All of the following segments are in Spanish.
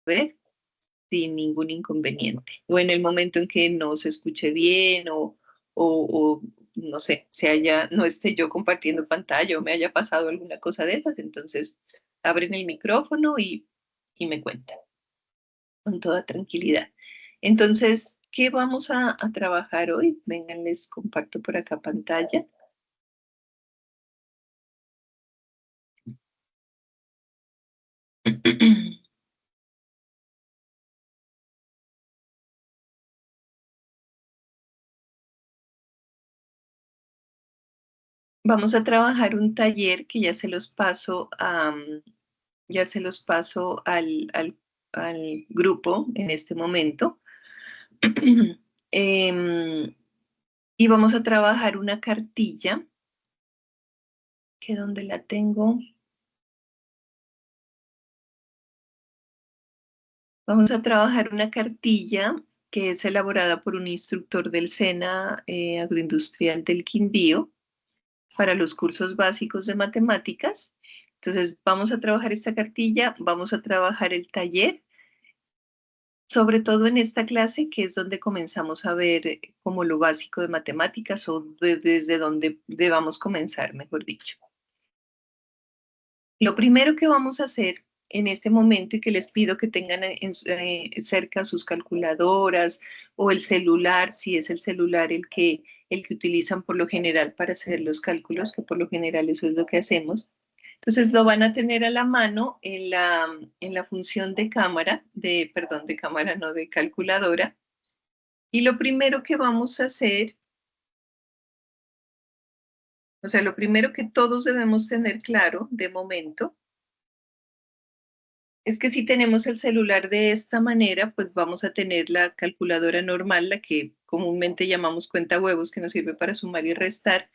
ver sin ningún inconveniente. O en el momento en que no se escuche bien o no sé, no esté yo compartiendo pantalla o me haya pasado alguna cosa de esas, entonces abren el micrófono y me cuentan con toda tranquilidad. Entonces, ¿qué vamos a trabajar hoy? Vengan, les comparto por acá pantalla. Vamos a trabajar un taller que ya se los paso al grupo en este momento. Em, y vamos a trabajar una cartilla, que donde la tengo, vamos a trabajar una cartilla que es elaborada por un instructor del SENA Agroindustrial del Quindío para los cursos básicos de matemáticas. Entonces, vamos a trabajar esta cartilla, vamos a trabajar el taller, sobre todo en esta clase, que es donde comenzamos a ver como lo básico de matemáticas o desde donde debamos comenzar, mejor dicho. Lo primero que vamos a hacer en este momento y que les pido que tengan cerca sus calculadoras o el celular, si es el celular el que utilizan por lo general para hacer los cálculos, que por lo general eso es lo que hacemos. Entonces lo van a tener a la mano en la función de cámara, perdón, de cámara, no de calculadora. Y lo primero que vamos a hacer, o sea, lo primero que todos debemos tener claro de momento, es que si tenemos el celular de esta manera, pues vamos a tener la calculadora normal, la que comúnmente llamamos cuenta huevos, que nos sirve para sumar y restar,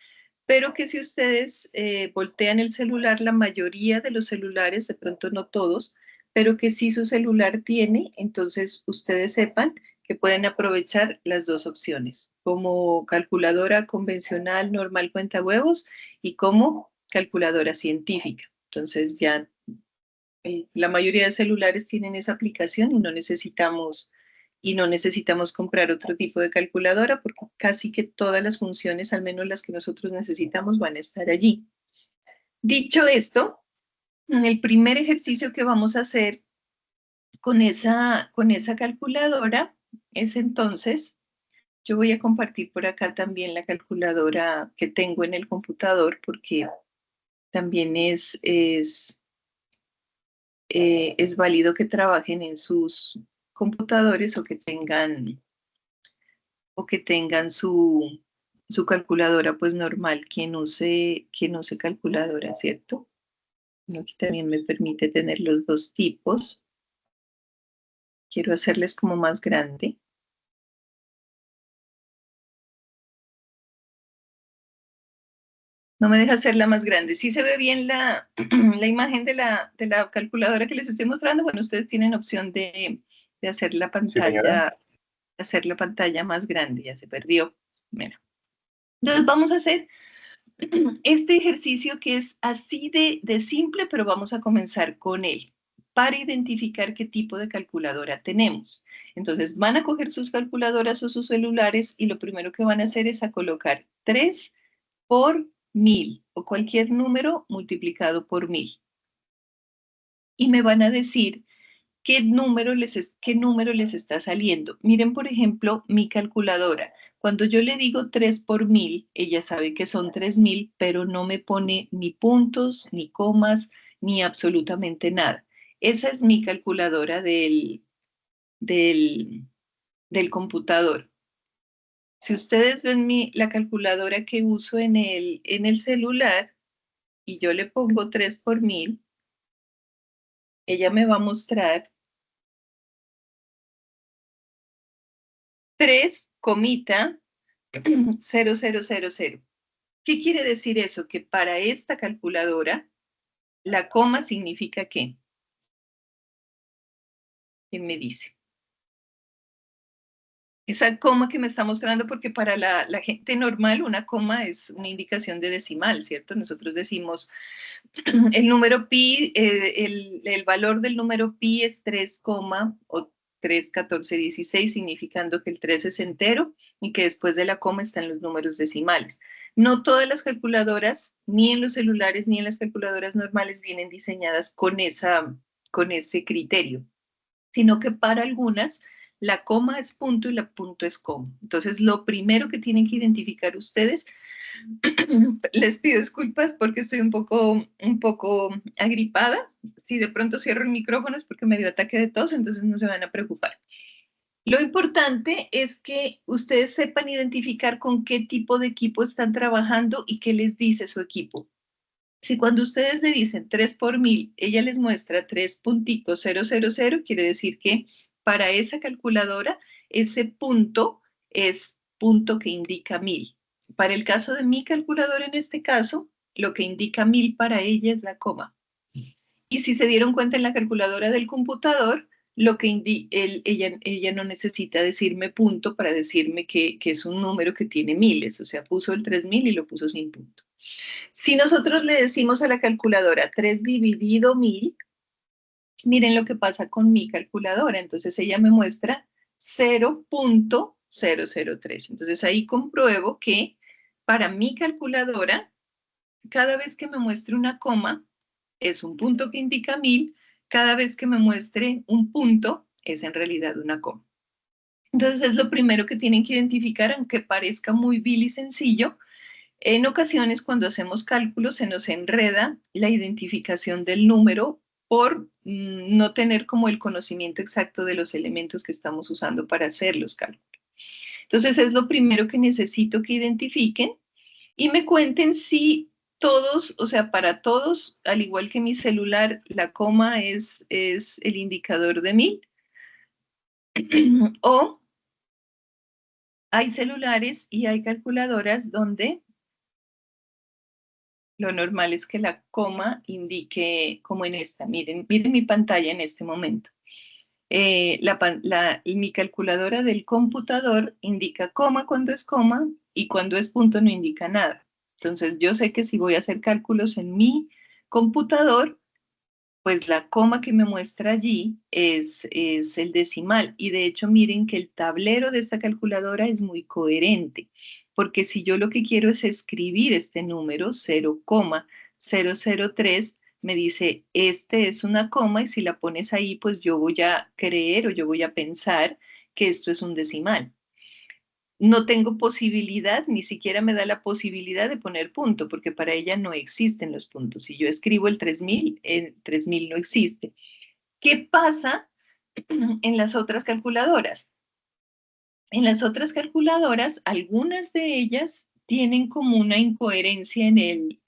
pero que si ustedes voltean el celular, la mayoría de los celulares, de pronto no todos, pero que sí su celular tiene, entonces ustedes sepan que pueden aprovechar las dos opciones, como calculadora convencional, normal, cuenta huevos, y como calculadora científica. Entonces ya la mayoría de celulares tienen esa aplicación y no necesitamos comprar otro tipo de calculadora porque casi que todas las funciones, al menos las que nosotros necesitamos, van a estar allí. Dicho esto, el primer ejercicio que vamos a hacer con esa calculadora es entonces, yo voy a compartir por acá también la calculadora que tengo en el computador porque también es válido que trabajen en sus computadores o que tengan su calculadora pues normal, quien use calculadora, ¿cierto? Aquí también me permite tener los dos tipos. Quiero hacerles como más grande. No me deja hacerla más grande. Sí se ve bien la imagen de la calculadora que les estoy mostrando. Bueno, ustedes tienen opción de hacer la Sí, señora. pantalla más grande. Ya se perdió. Bueno. Entonces vamos a hacer este ejercicio que es así de simple, pero vamos a comenzar con él para identificar qué tipo de calculadora tenemos. Entonces van a coger sus calculadoras o sus celulares y lo primero que van a hacer es a colocar 3 por 1000 o cualquier número multiplicado por 1000. Y me van a decir qué número les está saliendo. Miren, por ejemplo, mi calculadora. Cuando yo le digo 3 por 1000, ella sabe que son 3000, pero no me pone ni puntos, ni comas, ni absolutamente nada. Esa es mi calculadora del, del computador. Si ustedes ven la calculadora que uso en el celular y yo le pongo 3 por 1000, ella me va a mostrar 3, 0000. ¿Qué quiere decir eso? Que para esta calculadora, la coma significa ¿qué? ¿Quién me dice? esa coma que me está mostrando, porque para la gente normal una coma es una indicación de decimal, ¿cierto? Nosotros decimos el número pi, el valor del número pi es 3, o 3, 14, 16, significando que el 3 es entero y que después de la coma están los números decimales. No todas las calculadoras, ni en los celulares ni en las calculadoras normales, vienen diseñadas con ese criterio, sino que para algunas la coma es punto y la punto es coma. Entonces, lo primero que tienen que identificar ustedes, les pido disculpas porque estoy un poco agripada. Si de pronto cierro el micrófono es porque me dio ataque de tos, entonces no se van a preocupar. Lo importante es que ustedes sepan identificar con qué tipo de equipo están trabajando y qué les dice su equipo. Si cuando ustedes le dicen 3 por 1000, ella les muestra 3.000, quiere decir que para esa calculadora ese punto es punto que indica 1000. Para el caso de mi calculadora en este caso, lo que indica 1000 para ella es la coma. Y si se dieron cuenta en la calculadora del computador, lo que ella no necesita decirme punto para decirme que es un número que tiene miles, o sea, puso el 3000 y lo puso sin punto. Si nosotros le decimos a la calculadora 3 dividido 1000, miren lo que pasa con mi calculadora. Entonces ella me muestra 0.003. Entonces ahí compruebo que para mi calculadora, cada vez que me muestre una coma, es un punto que indica 1000. Cada vez que me muestre un punto, es en realidad una coma. Entonces es lo primero que tienen que identificar, aunque parezca muy vil y sencillo. En ocasiones, cuando hacemos cálculos, se nos enreda la identificación del número por no tener como el conocimiento exacto de los elementos que estamos usando para hacer los cálculos. Entonces, es lo primero que necesito que identifiquen y me cuenten si todos, o sea, para todos, al igual que mi celular, la coma es el indicador de 1000, o hay celulares y hay calculadoras donde lo normal es que la coma indique como en esta. Miren, miren mi pantalla en este momento. Mi calculadora del computador indica coma cuando es coma y cuando es punto no indica nada. Entonces yo sé que si voy a hacer cálculos en mi computador, pues la coma que me muestra allí es el decimal. Y de hecho, miren que el tablero de esta calculadora es muy coherente, porque si yo lo que quiero es escribir este número 0,003, me dice, este es una coma, y si la pones ahí, pues yo voy a creer o yo voy a pensar que esto es un decimal. No tengo posibilidad, ni siquiera me da la posibilidad de poner punto, porque para ella no existen los puntos. Si yo escribo el 3000, el 3000 no existe. ¿Qué pasa en las otras calculadoras? En las otras calculadoras, algunas de ellas tienen como una incoherencia en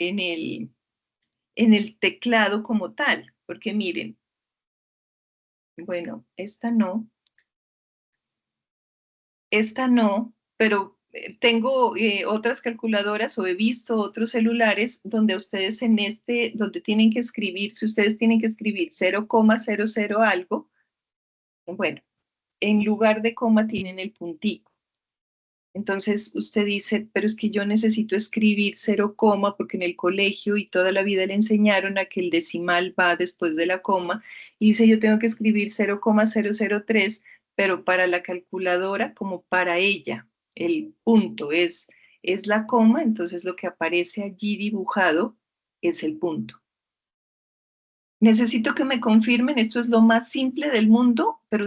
el teclado como tal, porque miren, bueno, esta no, pero tengo otras calculadoras o he visto otros celulares donde ustedes donde tienen que escribir, si ustedes tienen que escribir 0,00 algo, bueno, en lugar de coma tienen el puntico. Entonces usted dice, pero es que yo necesito escribir 0, porque en el colegio y toda la vida le enseñaron a que el decimal va después de la coma, y dice yo tengo que escribir 0,003, pero para la calculadora, como para ella, el punto es la coma, entonces lo que aparece allí dibujado es el punto. Necesito que me confirmen, esto es lo más simple del mundo, pero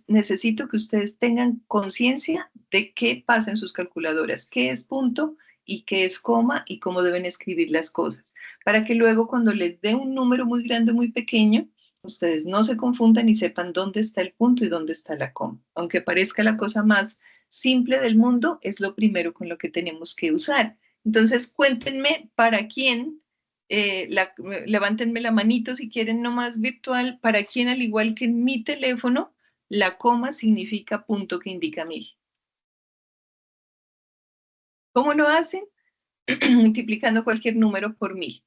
necesito que ustedes tengan conciencia de qué pasa en sus calculadoras, qué es punto y qué es coma y cómo deben escribir las cosas, para que luego cuando les dé un número muy grande o muy pequeño, ustedes no se confundan y sepan dónde está el punto y dónde está la coma. Aunque parezca la cosa más simple del mundo, es lo primero con lo que tenemos que usar. Entonces, cuéntenme para quién levántenme la manito si quieren nomás virtual, para quien al igual que en mi teléfono, la coma significa punto que indica 1000. ¿Cómo lo hacen? Multiplicando cualquier número por 1000.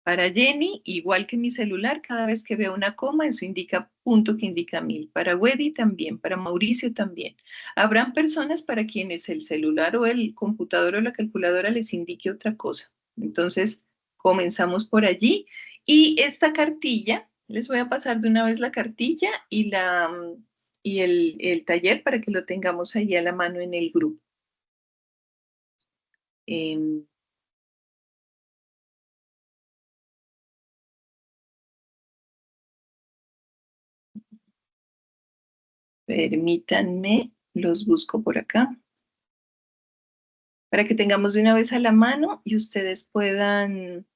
Para Jenny, igual que mi celular, cada vez que veo una coma, eso indica punto que indica 1000. Para Weddy también, para Mauricio también. Habrán personas para quienes el celular o el computador o la calculadora les indique otra cosa. Entonces, comenzamos por allí. Y esta cartilla, les voy a pasar de una vez la cartilla y el taller para que lo tengamos ahí a la mano en el grupo. Permítanme, los busco por acá, para que tengamos de una vez a la mano y ustedes puedan,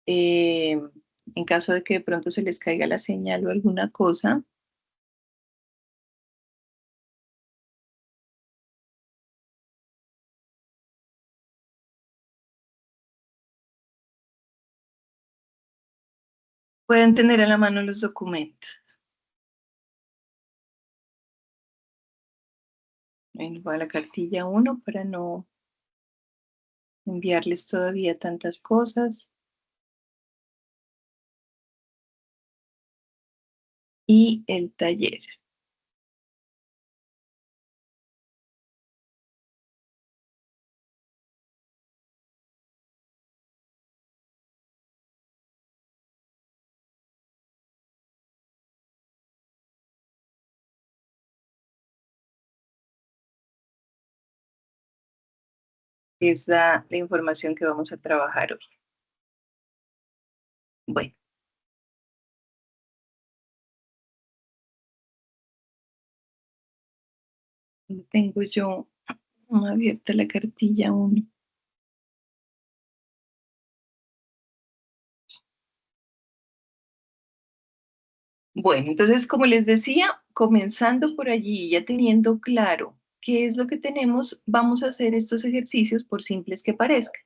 en caso de que de pronto se les caiga la señal o alguna cosa, pueden tener a la mano los documentos. Ahí va la cartilla 1 para no enviarles todavía tantas cosas. Y el taller. Es la información que vamos a trabajar hoy. Bueno. Tengo yo abierta la cartilla 1. Bueno, entonces, como les decía, comenzando por allí, ya teniendo claro qué es lo que tenemos, vamos a hacer estos ejercicios por simples que parezcan.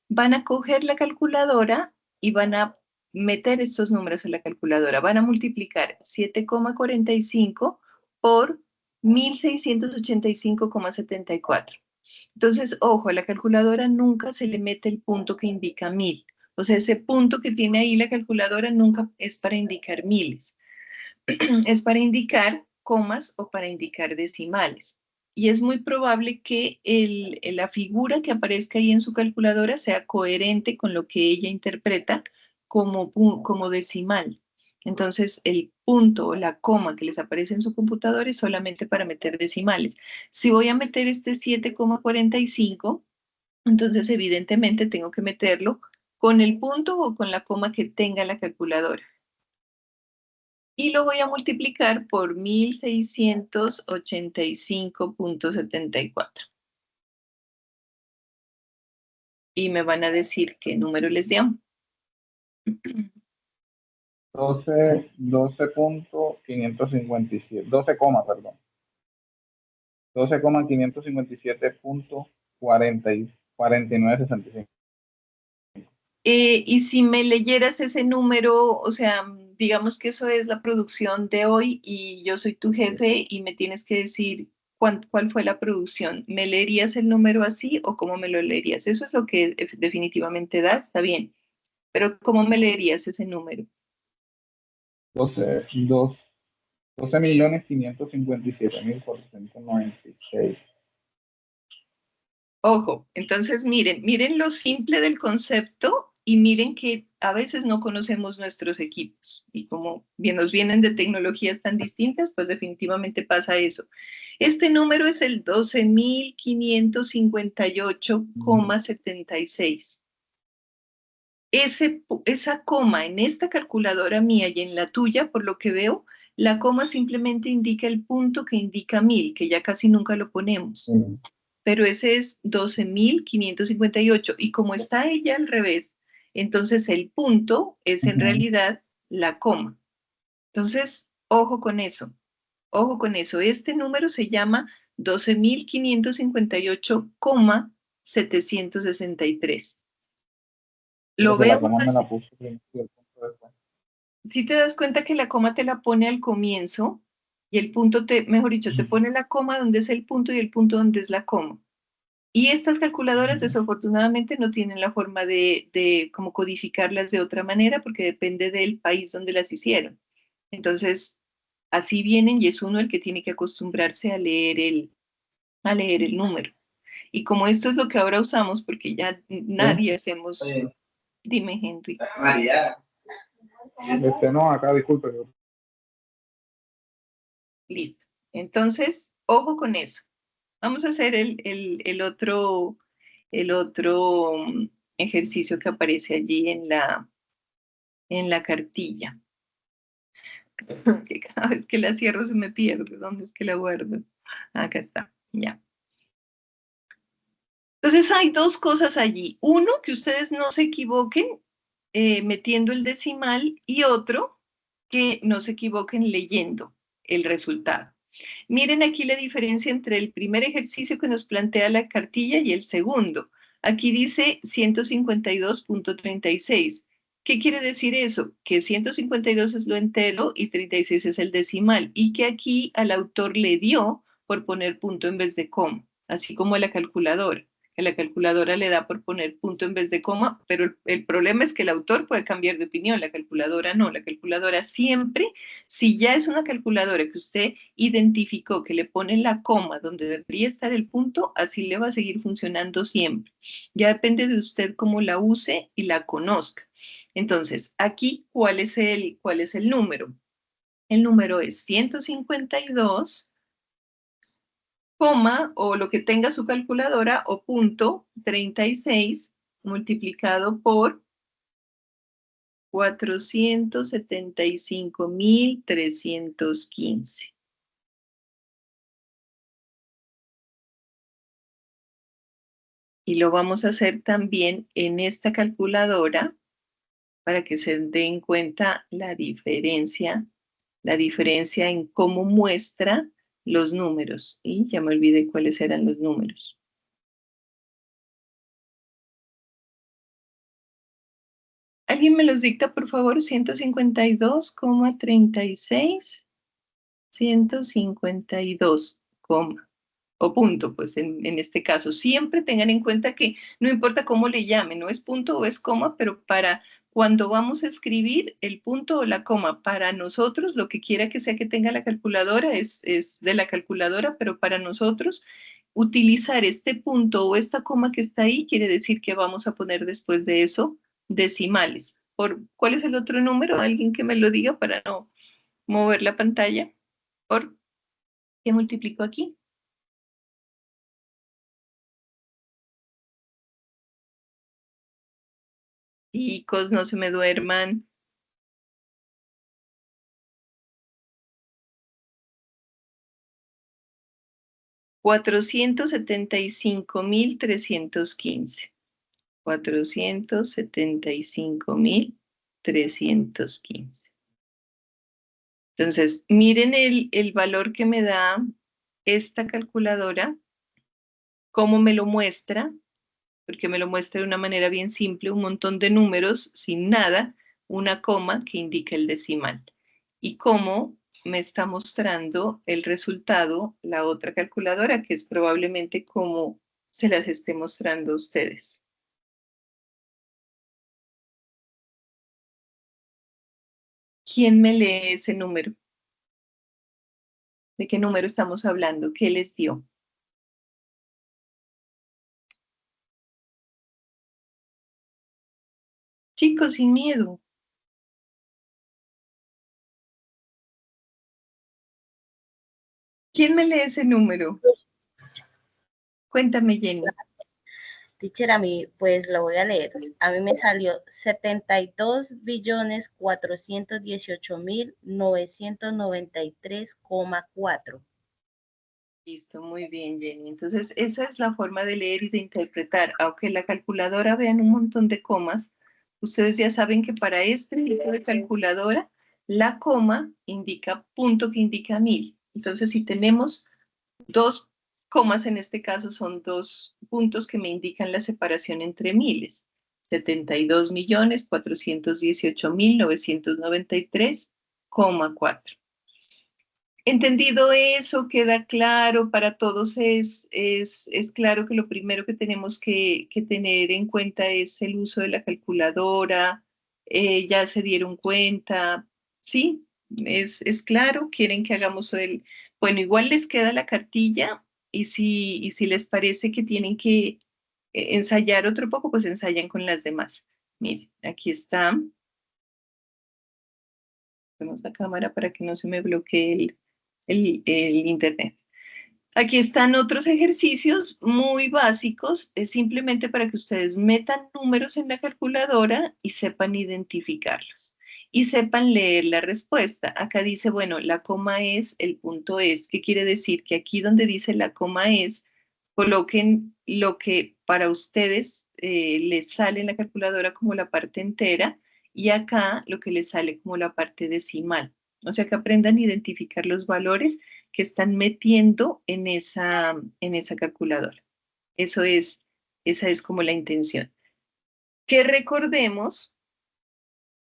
Van a coger la calculadora y van a meter estos números en la calculadora. Van a multiplicar 7,45 por 1685,74. Entonces, ojo, a la calculadora nunca se le mete el punto que indica 1000. O sea, ese punto que tiene ahí la calculadora nunca es para indicar miles. Es para indicar comas o para indicar decimales. Y es muy probable que la figura que aparezca ahí en su calculadora sea coherente con lo que ella interpreta como decimal. Entonces, el punto o la coma que les aparece en su computador es solamente para meter decimales. Si voy a meter este 7,45, entonces evidentemente tengo que meterlo con el punto o con la coma que tenga la calculadora. Y lo voy a multiplicar por 1685,74. Y me van a decir qué número les dio. 12.557, 12, perdón. 12,557.4965. Y si me leyeras ese número, o sea, digamos que eso es la producción de hoy y yo soy tu jefe y me tienes que decir cuál fue la producción. ¿Me leerías el número así o cómo me lo leerías? Eso es lo que definitivamente da, está bien. Pero ¿cómo me leerías ese número? 12.557.496. Ojo, entonces miren lo simple del concepto y miren que a veces no conocemos nuestros equipos y como bien nos vienen de tecnologías tan distintas, pues definitivamente pasa eso. Este número es el 12.558,76. Esa coma en esta calculadora mía y en la tuya, por lo que veo, la coma simplemente indica el punto que indica 1000, que ya casi nunca lo ponemos. Pero ese es 12.558 y como está ella al revés, entonces el punto es en realidad la coma. Entonces, ojo con eso, ojo con eso. Este número se llama 12.558,763. Lo Porque la veo coma me la así. puso primero y el punto después. Si te das cuenta que la coma te la pone al comienzo y el punto mejor dicho, te pone la coma donde es el punto y el punto donde es la coma. Y estas calculadoras desafortunadamente no tienen la forma de como codificarlas de otra manera porque depende del país donde las hicieron. Entonces, así vienen y es uno el que tiene que acostumbrarse a leer el número. Y como esto es lo que ahora usamos, porque ya nadie hacemos... Sí. Dime, Henry. María. No, acá disculpe. Listo. Entonces, ojo con eso. Vamos a hacer el otro ejercicio que aparece allí en la cartilla. Que cada vez que la cierro se me pierde. ¿Dónde es que la guardo? Acá está, ya. Entonces hay dos cosas allí. Uno, que ustedes no se equivoquen metiendo el decimal y otro, que no se equivoquen leyendo el resultado. Miren aquí la diferencia entre el primer ejercicio que nos plantea la cartilla y el segundo. Aquí dice 152.36. ¿Qué quiere decir eso? Que 152 es lo entero y 36 es el decimal y que aquí al autor le dio por poner punto en vez de coma, así como a la calculadora. Que la calculadora le da por poner punto en vez de coma, pero el problema es que el autor puede cambiar de opinión, la calculadora no. La calculadora siempre, si ya es una calculadora que usted identificó que le pone la coma donde debería estar el punto, así le va a seguir funcionando siempre. Ya depende de usted cómo la use y la conozca. Entonces, aquí, ¿cuál es el número? El número es 152, coma, o lo que tenga su calculadora, o punto 36 multiplicado por 475.315. Y lo vamos a hacer también en esta calculadora para que se den cuenta la diferencia en cómo muestra los números. Y ya me olvidé cuáles eran los números. ¿Alguien me los dicta, por favor? 152,36, 152, o punto, pues en este caso. Siempre tengan en cuenta que no importa cómo le llamen, no es punto o es coma, pero para cuando vamos a escribir el punto o la coma, para nosotros, lo que quiera que sea que tenga la calculadora es de la calculadora, pero para nosotros, utilizar este punto o esta coma que está ahí quiere decir que vamos a poner después de eso decimales. ¿Cuál es el otro número? ¿Alguien que me lo diga para no mover la pantalla? ¿Por qué multiplico aquí? Chicos, no se me duerman. $475.315. 475.315. Entonces, miren el valor que me da esta calculadora, cómo me lo muestra, porque me lo muestra de una manera bien simple, un montón de números sin nada, una coma que indica el decimal. Y cómo me está mostrando el resultado la otra calculadora, que es probablemente como se las esté mostrando a ustedes. ¿Quién me lee ese número? ¿De qué número estamos hablando? ¿Qué les dio? Chicos, sin miedo. ¿Quién me lee ese número? Cuéntame, Jenny. Teacher, a mí, pues lo voy a leer. A mí me salió 72.418.993,4. Listo, muy bien, Jenny. Entonces, esa es la forma de leer y de interpretar. Aunque la calculadora vean un montón de comas, ustedes ya saben que para este tipo de calculadora, la coma indica punto que indica 1000. Entonces, si tenemos dos comas, en este caso son dos puntos que me indican la separación entre miles. 72.418.993,4. Entendido eso, queda claro, para todos es claro que lo primero que tenemos que tener en cuenta es el uso de la calculadora, ya se dieron cuenta, ¿sí? Es claro, quieren que hagamos el... Bueno, igual les queda la cartilla y si les parece que tienen que ensayar otro poco, pues ensayan con las demás. Miren, aquí está. Ponemos la cámara para que no se me bloquee el internet. Aquí están otros ejercicios muy básicos, es simplemente para que ustedes metan números en la calculadora y sepan identificarlos y sepan leer la respuesta. Acá dice, bueno, la coma es, el punto es, ¿qué quiere decir? Que aquí donde dice la coma es, coloquen lo que para ustedes les sale en la calculadora como la parte entera y acá lo que les sale como la parte decimal. O sea, que aprendan a identificar los valores que están metiendo en esa calculadora. Eso es, esa es como la intención. Que recordemos,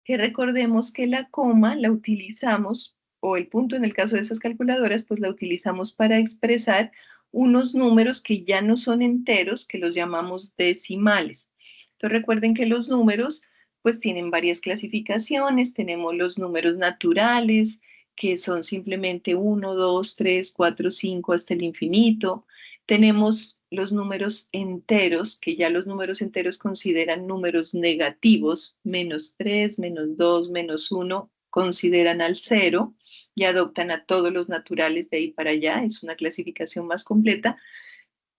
que recordemos que la coma la utilizamos, o el punto en el caso de esas calculadoras, pues la utilizamos para expresar unos números que ya no son enteros, que los llamamos decimales. Entonces recuerden que los números pues tienen varias clasificaciones, tenemos los números naturales, que son simplemente 1, 2, 3, 4, 5 hasta el infinito. Tenemos los números enteros, que ya los números enteros consideran números negativos, menos 3, menos 2, menos 1, consideran al cero y adoptan a todos los naturales de ahí para allá, es una clasificación más completa,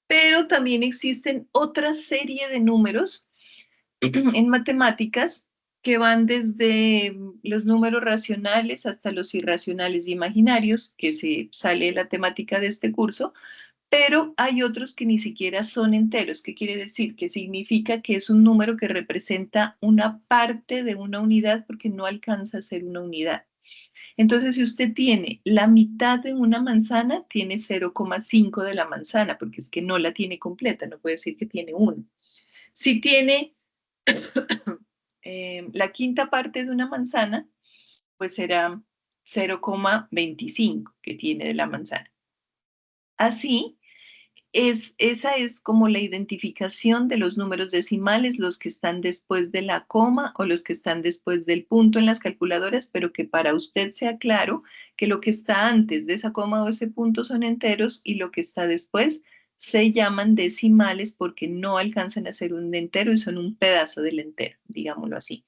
pero también existen otra serie de números en matemáticas que van desde los números racionales hasta los irracionales y imaginarios, que se sale de la temática de este curso, pero hay otros que ni siquiera son enteros. ¿Qué quiere decir? Que significa que es un número que representa una parte de una unidad porque no alcanza a ser una unidad. Entonces, si usted tiene la mitad de una manzana, tiene 0,5 de la manzana, porque es que no la tiene completa, no puede decir que tiene 1. Si tiene la quinta parte de una manzana, pues será 0,25 que tiene de la manzana. Así, esa es como la identificación de los números decimales, los que están después de la coma o los que están después del punto en las calculadoras, pero que para usted sea claro que lo que está antes de esa coma o ese punto son enteros y lo que está después se llaman decimales porque no alcanzan a ser un entero y son un pedazo del entero, digámoslo así.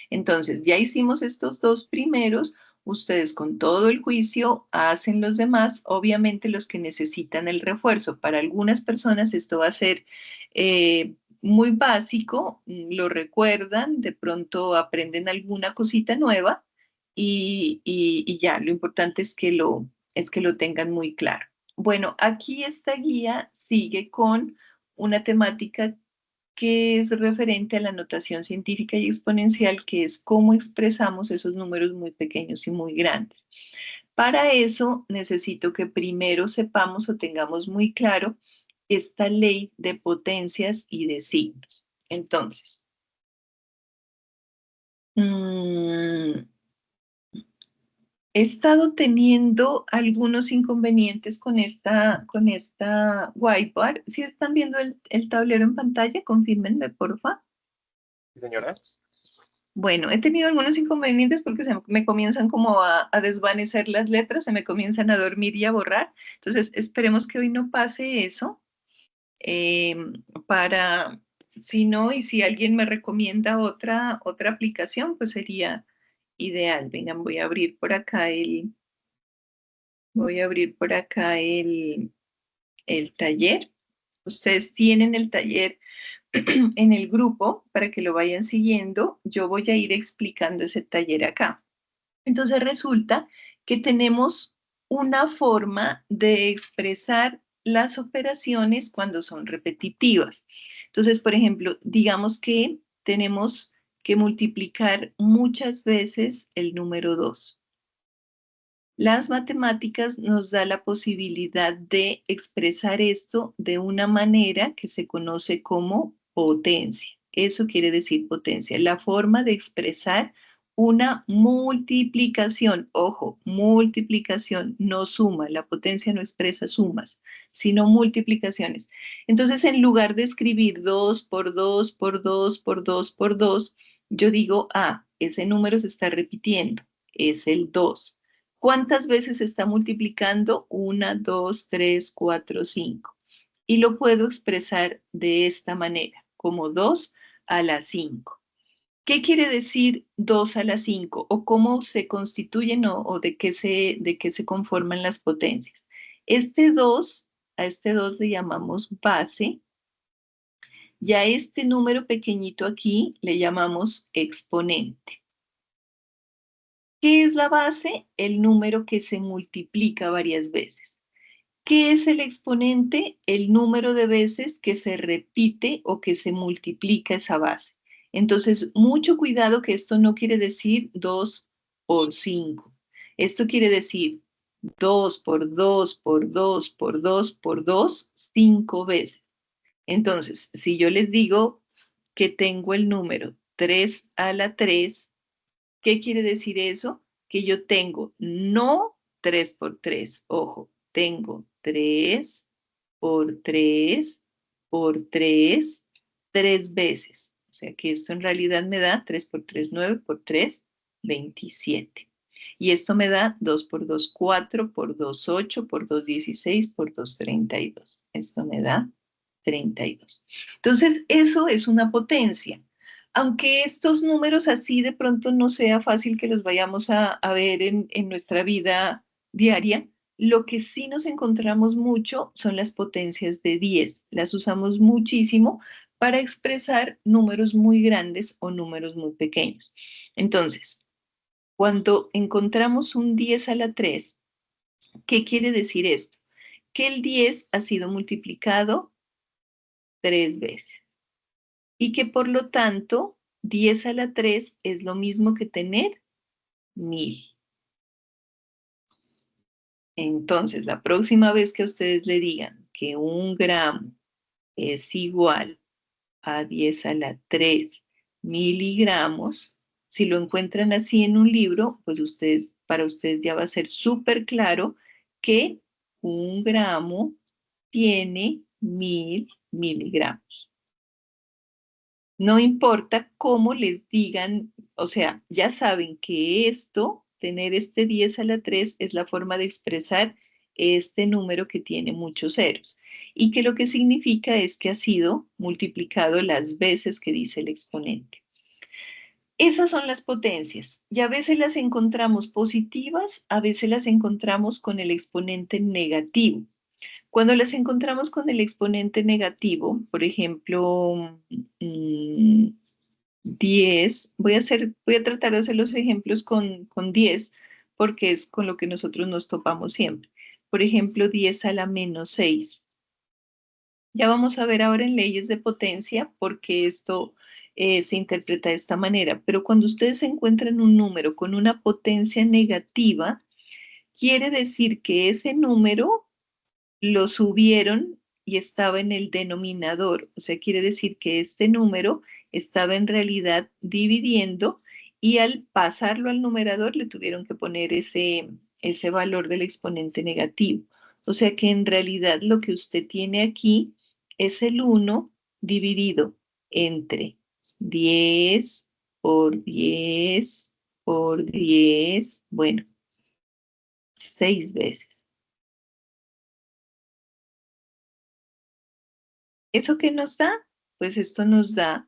Entonces, ya hicimos estos dos primeros, ustedes con todo el juicio hacen los demás, obviamente los que necesitan el refuerzo. Para algunas personas esto va a ser muy básico, lo recuerdan, de pronto aprenden alguna cosita nueva y ya, lo importante es que lo tengan muy claro. Bueno, aquí esta guía sigue con una temática que es referente a la notación científica y exponencial, que es cómo expresamos esos números muy pequeños y muy grandes. Para eso necesito que primero sepamos o tengamos muy claro esta ley de potencias y de signos. Entonces, he estado teniendo algunos inconvenientes con esta whiteboard. Si están viendo el tablero en pantalla, confírmenme, porfa. Sí, señora. Bueno, he tenido algunos inconvenientes porque se me comienzan como a desvanecer las letras, se me comienzan a dormir y a borrar. Entonces, esperemos que hoy no pase eso. eh, para, si no, y si alguien me recomienda otra aplicación, pues sería ideal. Vengan, voy a abrir por acá el taller. Ustedes tienen el taller en el grupo para que lo vayan siguiendo. Yo voy a ir explicando ese taller acá. Entonces resulta que tenemos una forma de expresar las operaciones cuando son repetitivas. Entonces, por ejemplo, digamos que tenemos que multiplicar muchas veces el número 2. Las matemáticas nos da la posibilidad de expresar esto de una manera que se conoce como potencia. Eso quiere decir potencia, la forma de expresar una multiplicación. Ojo, multiplicación, no suma. La potencia no expresa sumas, sino multiplicaciones. Entonces, en lugar de escribir 2 por 2 por 2 por 2 por 2, yo digo, ese número se está repitiendo, es el 2. ¿Cuántas veces se está multiplicando? 1, 2, 3, 4, 5. Y lo puedo expresar de esta manera, como 2 a la 5. ¿Qué quiere decir 2 a la 5? ¿O cómo se constituyen o de qué se conforman las potencias? A este 2 le llamamos base, y a este número pequeñito aquí le llamamos exponente. ¿Qué es la base? El número que se multiplica varias veces. ¿Qué es el exponente? El número de veces que se repite o que se multiplica esa base. Entonces, mucho cuidado, que esto no quiere decir 2 por 5. Esto quiere decir 2 por 2 por 2 por 2 por 2, 5 veces. Entonces, si yo les digo que tengo el número 3 a la 3, ¿qué quiere decir eso? Que yo tengo no 3 por 3, ojo, tengo 3 por 3 por 3, 3 veces. O sea que esto en realidad me da 3 por 3, 9 por 3, 27. Y esto me da 2 por 2, 4, por 2, 8, por 2, 16, por 2, 32. Esto me da 32. Entonces, eso es una potencia. Aunque estos números así de pronto no sea fácil que los vayamos a ver en nuestra vida diaria, lo que sí nos encontramos mucho son las potencias de 10. Las usamos muchísimo para expresar números muy grandes o números muy pequeños. Entonces, cuando encontramos un 10 a la 3, ¿qué quiere decir esto? Que el 10 ha sido multiplicado 3 veces y que por lo tanto 10 a la 3 es lo mismo que tener 1000. Entonces, la próxima vez que ustedes le digan que 1 gramo es igual a 10 a la 3 miligramos, si lo encuentran así en un libro, pues para ustedes ya va a ser súper claro que 1 gramo tiene 1000 miligramos. No importa cómo les digan, o sea, ya saben que tener este 10 a la 3, es la forma de expresar este número que tiene muchos ceros, y que lo que significa es que ha sido multiplicado las veces que dice el exponente. Esas son las potencias, y a veces las encontramos positivas, a veces las encontramos con el exponente negativo. Cuando las encontramos con el exponente negativo, por ejemplo, 10, voy a tratar de hacer los ejemplos con 10, porque es con lo que nosotros nos topamos siempre. Por ejemplo, 10 a la menos 6. Ya vamos a ver ahora en leyes de potencia por qué esto se interpreta de esta manera. Pero cuando ustedes encuentran un número con una potencia negativa, quiere decir que ese número lo subieron y estaba en el denominador. O sea, quiere decir que este número estaba en realidad dividiendo, y al pasarlo al numerador le tuvieron que poner ese valor del exponente negativo. O sea que en realidad lo que usted tiene aquí es el 1 dividido entre 10 por 10 por 10, bueno, 6 veces. ¿Eso qué nos da? Pues esto nos da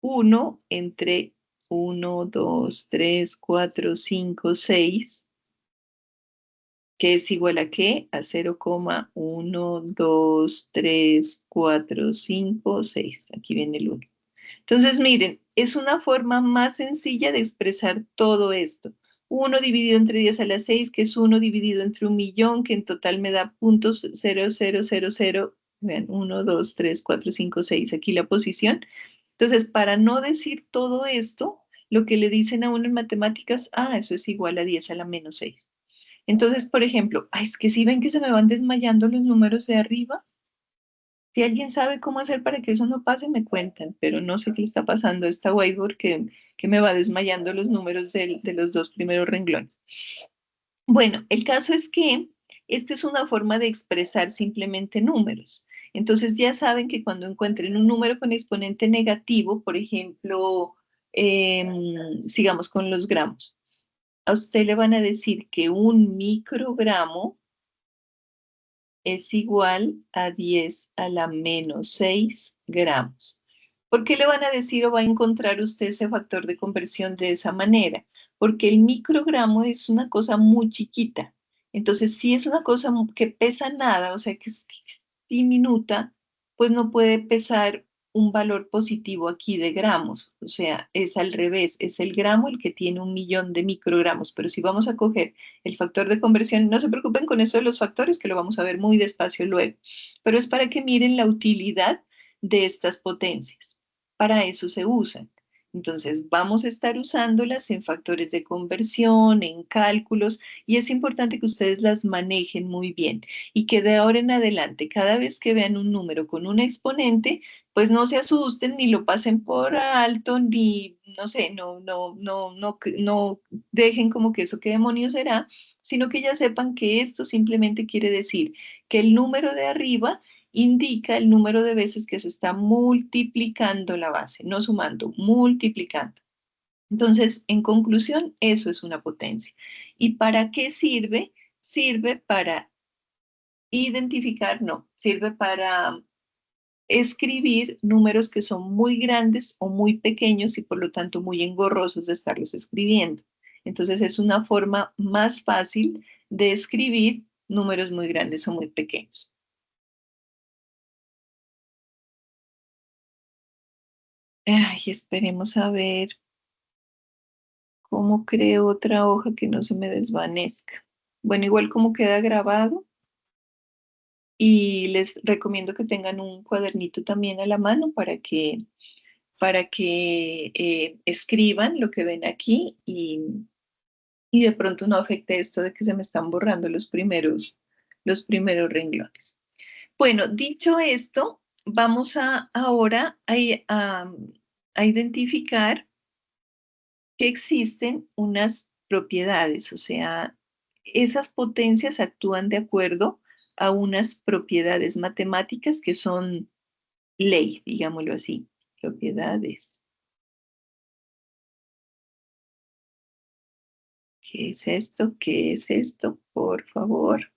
1 entre 1, 2, 3, 4, 5, 6, que es igual a ¿qué? A 0,1, 2, 3, 4, 5, 6. Aquí viene el 1. Entonces, miren, es una forma más sencilla de expresar todo esto. 1 dividido entre 10 a la 6, que es 1 dividido entre 1.000.000, que en total me da puntos 0,000. Vean, 1, 2, 3, 4, 5, 6. Aquí la posición. Entonces, para no decir todo esto, lo que le dicen a uno en matemáticas, eso es igual a 10 a la menos 6. Entonces, por ejemplo, es que si ven que se me van desmayando los números de arriba, Si alguien sabe cómo hacer para que eso no pase, me cuentan, pero no sé qué le está pasando a esta whiteboard que me va desmayando los números de los dos primeros renglones. Bueno, el caso es que esta es una forma de expresar simplemente números. Entonces ya saben que cuando encuentren un número con exponente negativo, por ejemplo, sigamos con los gramos, a usted le van a decir que un microgramo es igual a 10 a la menos 6 gramos. ¿Por qué le van a decir o va a encontrar usted ese factor de conversión de esa manera? Porque el microgramo es una cosa muy chiquita. Entonces, si es una cosa que pesa nada, o sea, que es diminuta, pues no puede pesar un valor positivo aquí de gramos. O sea, es al revés, es el gramo el que tiene 1.000.000 de microgramos. Pero si vamos a coger el factor de conversión, no se preocupen con eso de los factores, que lo vamos a ver muy despacio luego, pero es para que miren la utilidad de estas potencias. Para eso se usan. Entonces, vamos a estar usándolas en factores de conversión, en cálculos, y es importante que ustedes las manejen muy bien y que de ahora en adelante, cada vez que vean un número con un exponente, pues no se asusten ni lo pasen por alto, ni, no sé, no dejen como que eso qué demonios será, sino que ya sepan que esto simplemente quiere decir que el número de arriba indica el número de veces que se está multiplicando la base, no sumando, multiplicando. Entonces, en conclusión, eso es una potencia. ¿Y para qué sirve? Sirve para identificar, no, sirve para escribir números que son muy grandes o muy pequeños y por lo tanto muy engorrosos de estarlos escribiendo. Entonces es una forma más fácil de escribir números muy grandes o muy pequeños. Ay, esperemos a ver cómo creo otra hoja que no se me desvanezca. Bueno, igual como queda grabado y les recomiendo que tengan un cuadernito también a la mano para que escriban lo que ven aquí y de pronto no afecte esto de que se me están borrando los primeros renglones. Bueno, dicho esto, vamos ahora a identificar que existen unas propiedades, o sea, esas potencias actúan de acuerdo a unas propiedades matemáticas que son ley, digámoslo así, propiedades. ¿Qué es esto? ¿Qué es esto? Por favor.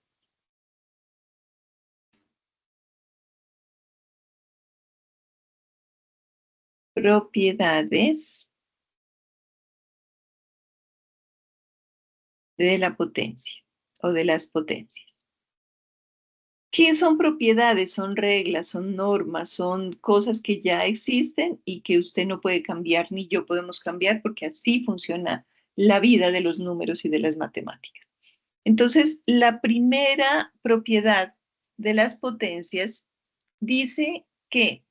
Propiedades de la potencia o de las potencias. ¿Qué son propiedades? Son reglas, son normas, son cosas que ya existen y que usted no puede cambiar ni yo podemos cambiar porque así funciona la vida de los números y de las matemáticas. Entonces, la primera propiedad de las potencias dice que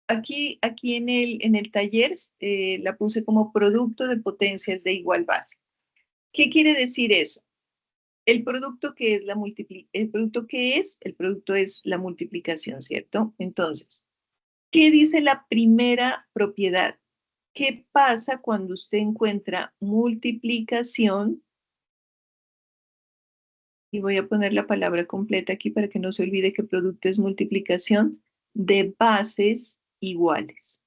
aquí en el taller la puse como producto de potencias de igual base. ¿Qué quiere decir eso? El producto que es el producto es la multiplicación, ¿cierto? Entonces, ¿qué dice la primera propiedad? ¿Qué pasa cuando usted encuentra multiplicación? Y voy a poner la palabra completa aquí para que no se olvide que producto es multiplicación de bases iguales.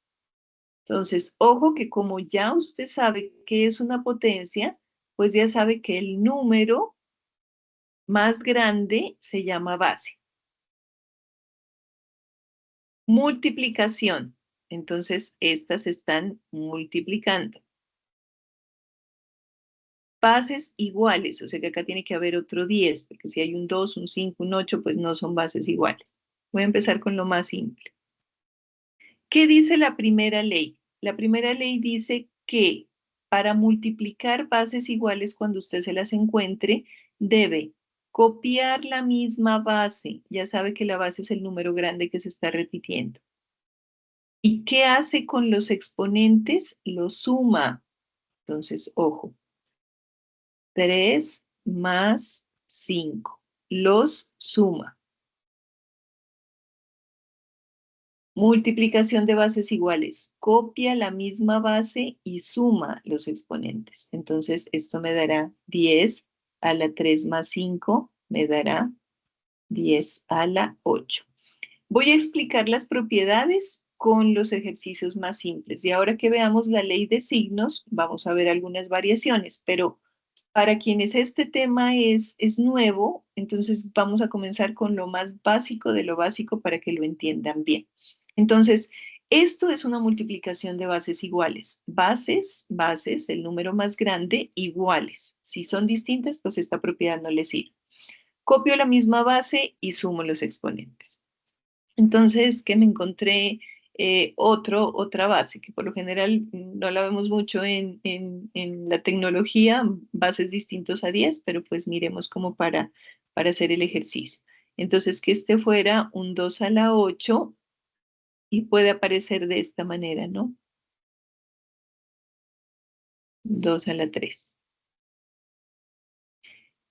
Entonces, ojo que como ya usted sabe qué es una potencia, pues ya sabe que el número más grande se llama base. Multiplicación. Entonces, estas están multiplicando. Bases iguales, o sea que acá tiene que haber otro 10, porque si hay un 2, un 5, un 8, pues no son bases iguales. Voy a empezar con lo más simple. ¿Qué dice la primera ley? La primera ley dice que para multiplicar bases iguales cuando usted se las encuentre, debe copiar la misma base. Ya sabe que la base es el número grande que se está repitiendo. ¿Y qué hace con los exponentes? Los suma. Entonces, ojo, 3 más 5. Los suma. Multiplicación de bases iguales. Copia la misma base y suma los exponentes. Entonces, esto me dará 10 a la 3 más 5, me dará 10 a la 8. Voy a explicar las propiedades con los ejercicios más simples. Y ahora que veamos la ley de signos, vamos a ver algunas variaciones, pero para quienes este tema es nuevo, entonces vamos a comenzar con lo más básico de lo básico para que lo entiendan bien. Entonces, esto es una multiplicación de bases iguales. Bases, el número más grande, iguales. Si son distintas, pues esta propiedad no les sirve. Copio la misma base y sumo los exponentes. Entonces, que me encontré otra base, que por lo general no la vemos mucho en la tecnología, bases distintos a 10, pero pues miremos como para hacer el ejercicio. Entonces, que este fuera un 2 a la 8 y puede aparecer de esta manera, ¿no? 2 a la 3.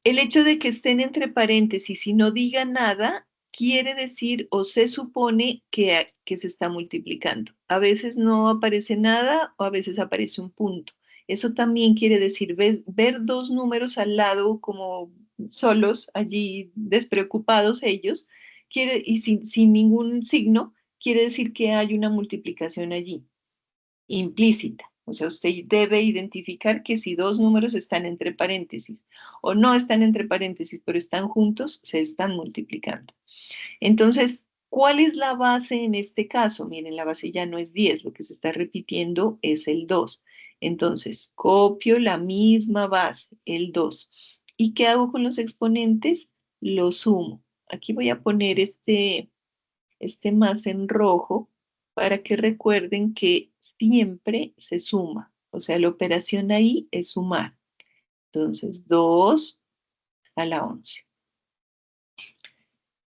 El hecho de que estén entre paréntesis y no diga nada quiere decir o se supone que se está multiplicando. A veces no aparece nada o a veces aparece un punto. Eso también quiere decir ver dos números al lado como solos, allí despreocupados ellos, y sin ningún signo, quiere decir que hay una multiplicación allí, implícita. O sea, usted debe identificar que si dos números están entre paréntesis o no están entre paréntesis, pero están juntos, se están multiplicando. Entonces, ¿cuál es la base en este caso? Miren, la base ya no es 10, lo que se está repitiendo es el 2. Entonces, copio la misma base, el 2. ¿Y qué hago con los exponentes? Los sumo. Aquí voy a poner este más en rojo para que recuerden que siempre se suma. O sea, la operación ahí es sumar. Entonces, 2 a la 11.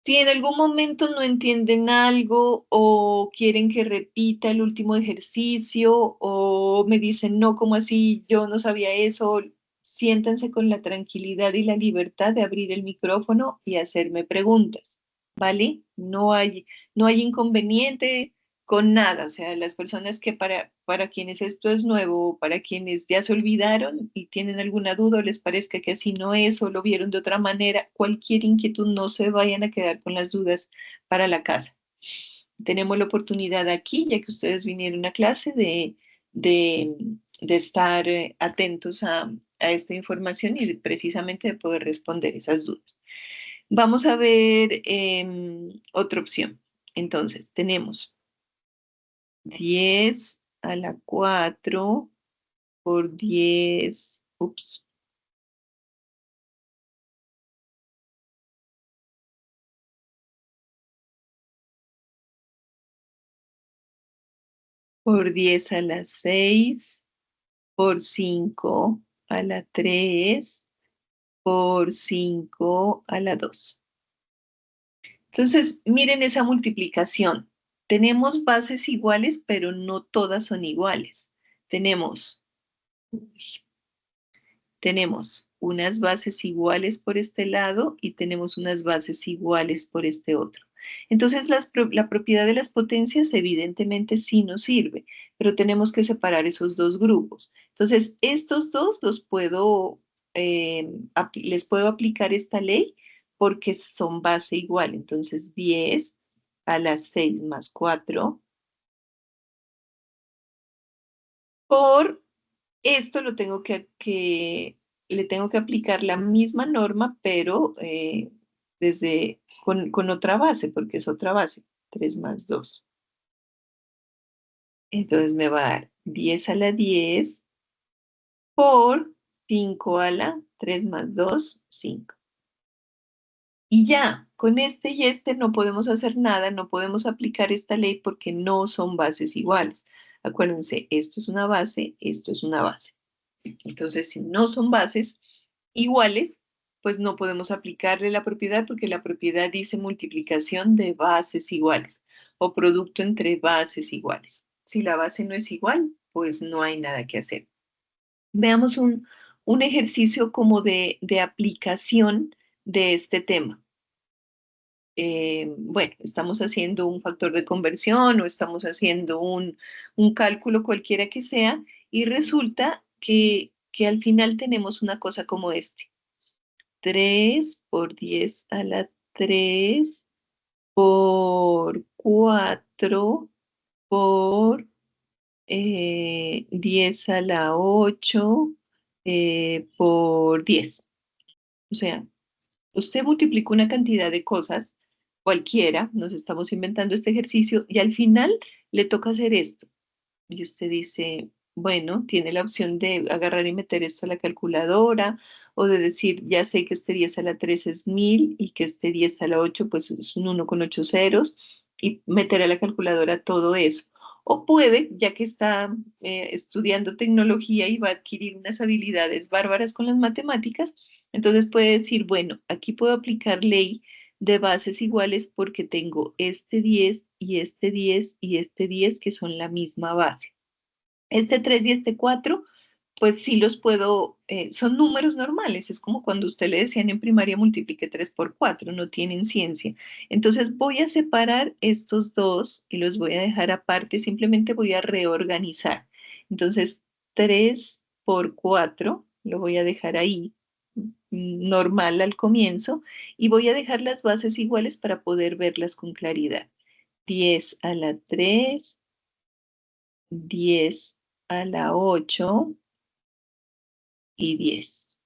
Si en algún momento no entienden algo o quieren que repita el último ejercicio o me dicen, no, ¿cómo así? Yo no sabía eso. Siéntanse con la tranquilidad y la libertad de abrir el micrófono y hacerme preguntas, ¿vale? No hay inconveniente con nada. O sea, las personas que para quienes esto es nuevo, para quienes ya se olvidaron y tienen alguna duda o les parezca que así no es o lo vieron de otra manera, cualquier inquietud, no se vayan a quedar con las dudas para la casa. Tenemos la oportunidad aquí, ya que ustedes vinieron a clase, de estar atentos a esta información y precisamente de poder responder esas dudas. Vamos a ver otra opción. Entonces, tenemos 10 a la 4 por 10, por 10 a la 6, por 5 a la 3, por 5 a la 2. Entonces, miren esa multiplicación. Tenemos bases iguales, pero no todas son iguales. Tenemos unas bases iguales por este lado y tenemos unas bases iguales por este otro. Entonces, la propiedad de las potencias evidentemente sí nos sirve, pero tenemos que separar esos dos grupos. Entonces, estos dos les puedo aplicar esta ley porque son base igual. Entonces, 10 a la 6 más 4 por esto le tengo que aplicar la misma norma, pero con otra base, porque es otra base, 3 más 2. Entonces me va a dar 10 a la 10 por 5 a la 3 más 2, 5. Y ya, con este y este no podemos hacer nada, no podemos aplicar esta ley porque no son bases iguales. Acuérdense, esto es una base, esto es una base. Entonces, si no son bases iguales, pues no podemos aplicarle la propiedad porque la propiedad dice multiplicación de bases iguales o producto entre bases iguales. Si la base no es igual, pues no hay nada que hacer. Veamos un ejercicio como de aplicación de este tema. bueno, estamos haciendo un factor de conversión o estamos haciendo un cálculo cualquiera que sea, y resulta que al final tenemos una cosa como este. 3 por 10 a la 3 por 4 por 10 a la 8 por 10. O sea, usted multiplica una cantidad de cosas, cualquiera, nos estamos inventando este ejercicio, y al final le toca hacer esto. Y usted dice, bueno, tiene la opción de agarrar y meter esto a la calculadora, o de decir, ya sé que este 10 a la 3 es 1000 y que este 10 a la 8 pues es un 1 con 8 ceros, y meter a la calculadora todo eso. O puede, ya que está estudiando tecnología y va a adquirir unas habilidades bárbaras con las matemáticas, entonces puede decir, bueno, aquí puedo aplicar ley de bases iguales porque tengo este 10 y este 10 y este 10 que son la misma base. Este 3 y este 4, pues sí los puedo, son números normales, es como cuando usted le decían en primaria multiplique 3 por 4, no tienen ciencia. Entonces voy a separar estos dos y los voy a dejar aparte, simplemente voy a reorganizar. Entonces 3 por 4 lo voy a dejar ahí normal al comienzo, y voy a dejar las bases iguales para poder verlas con claridad. 10 a la 3, 10 a la 8 y 10.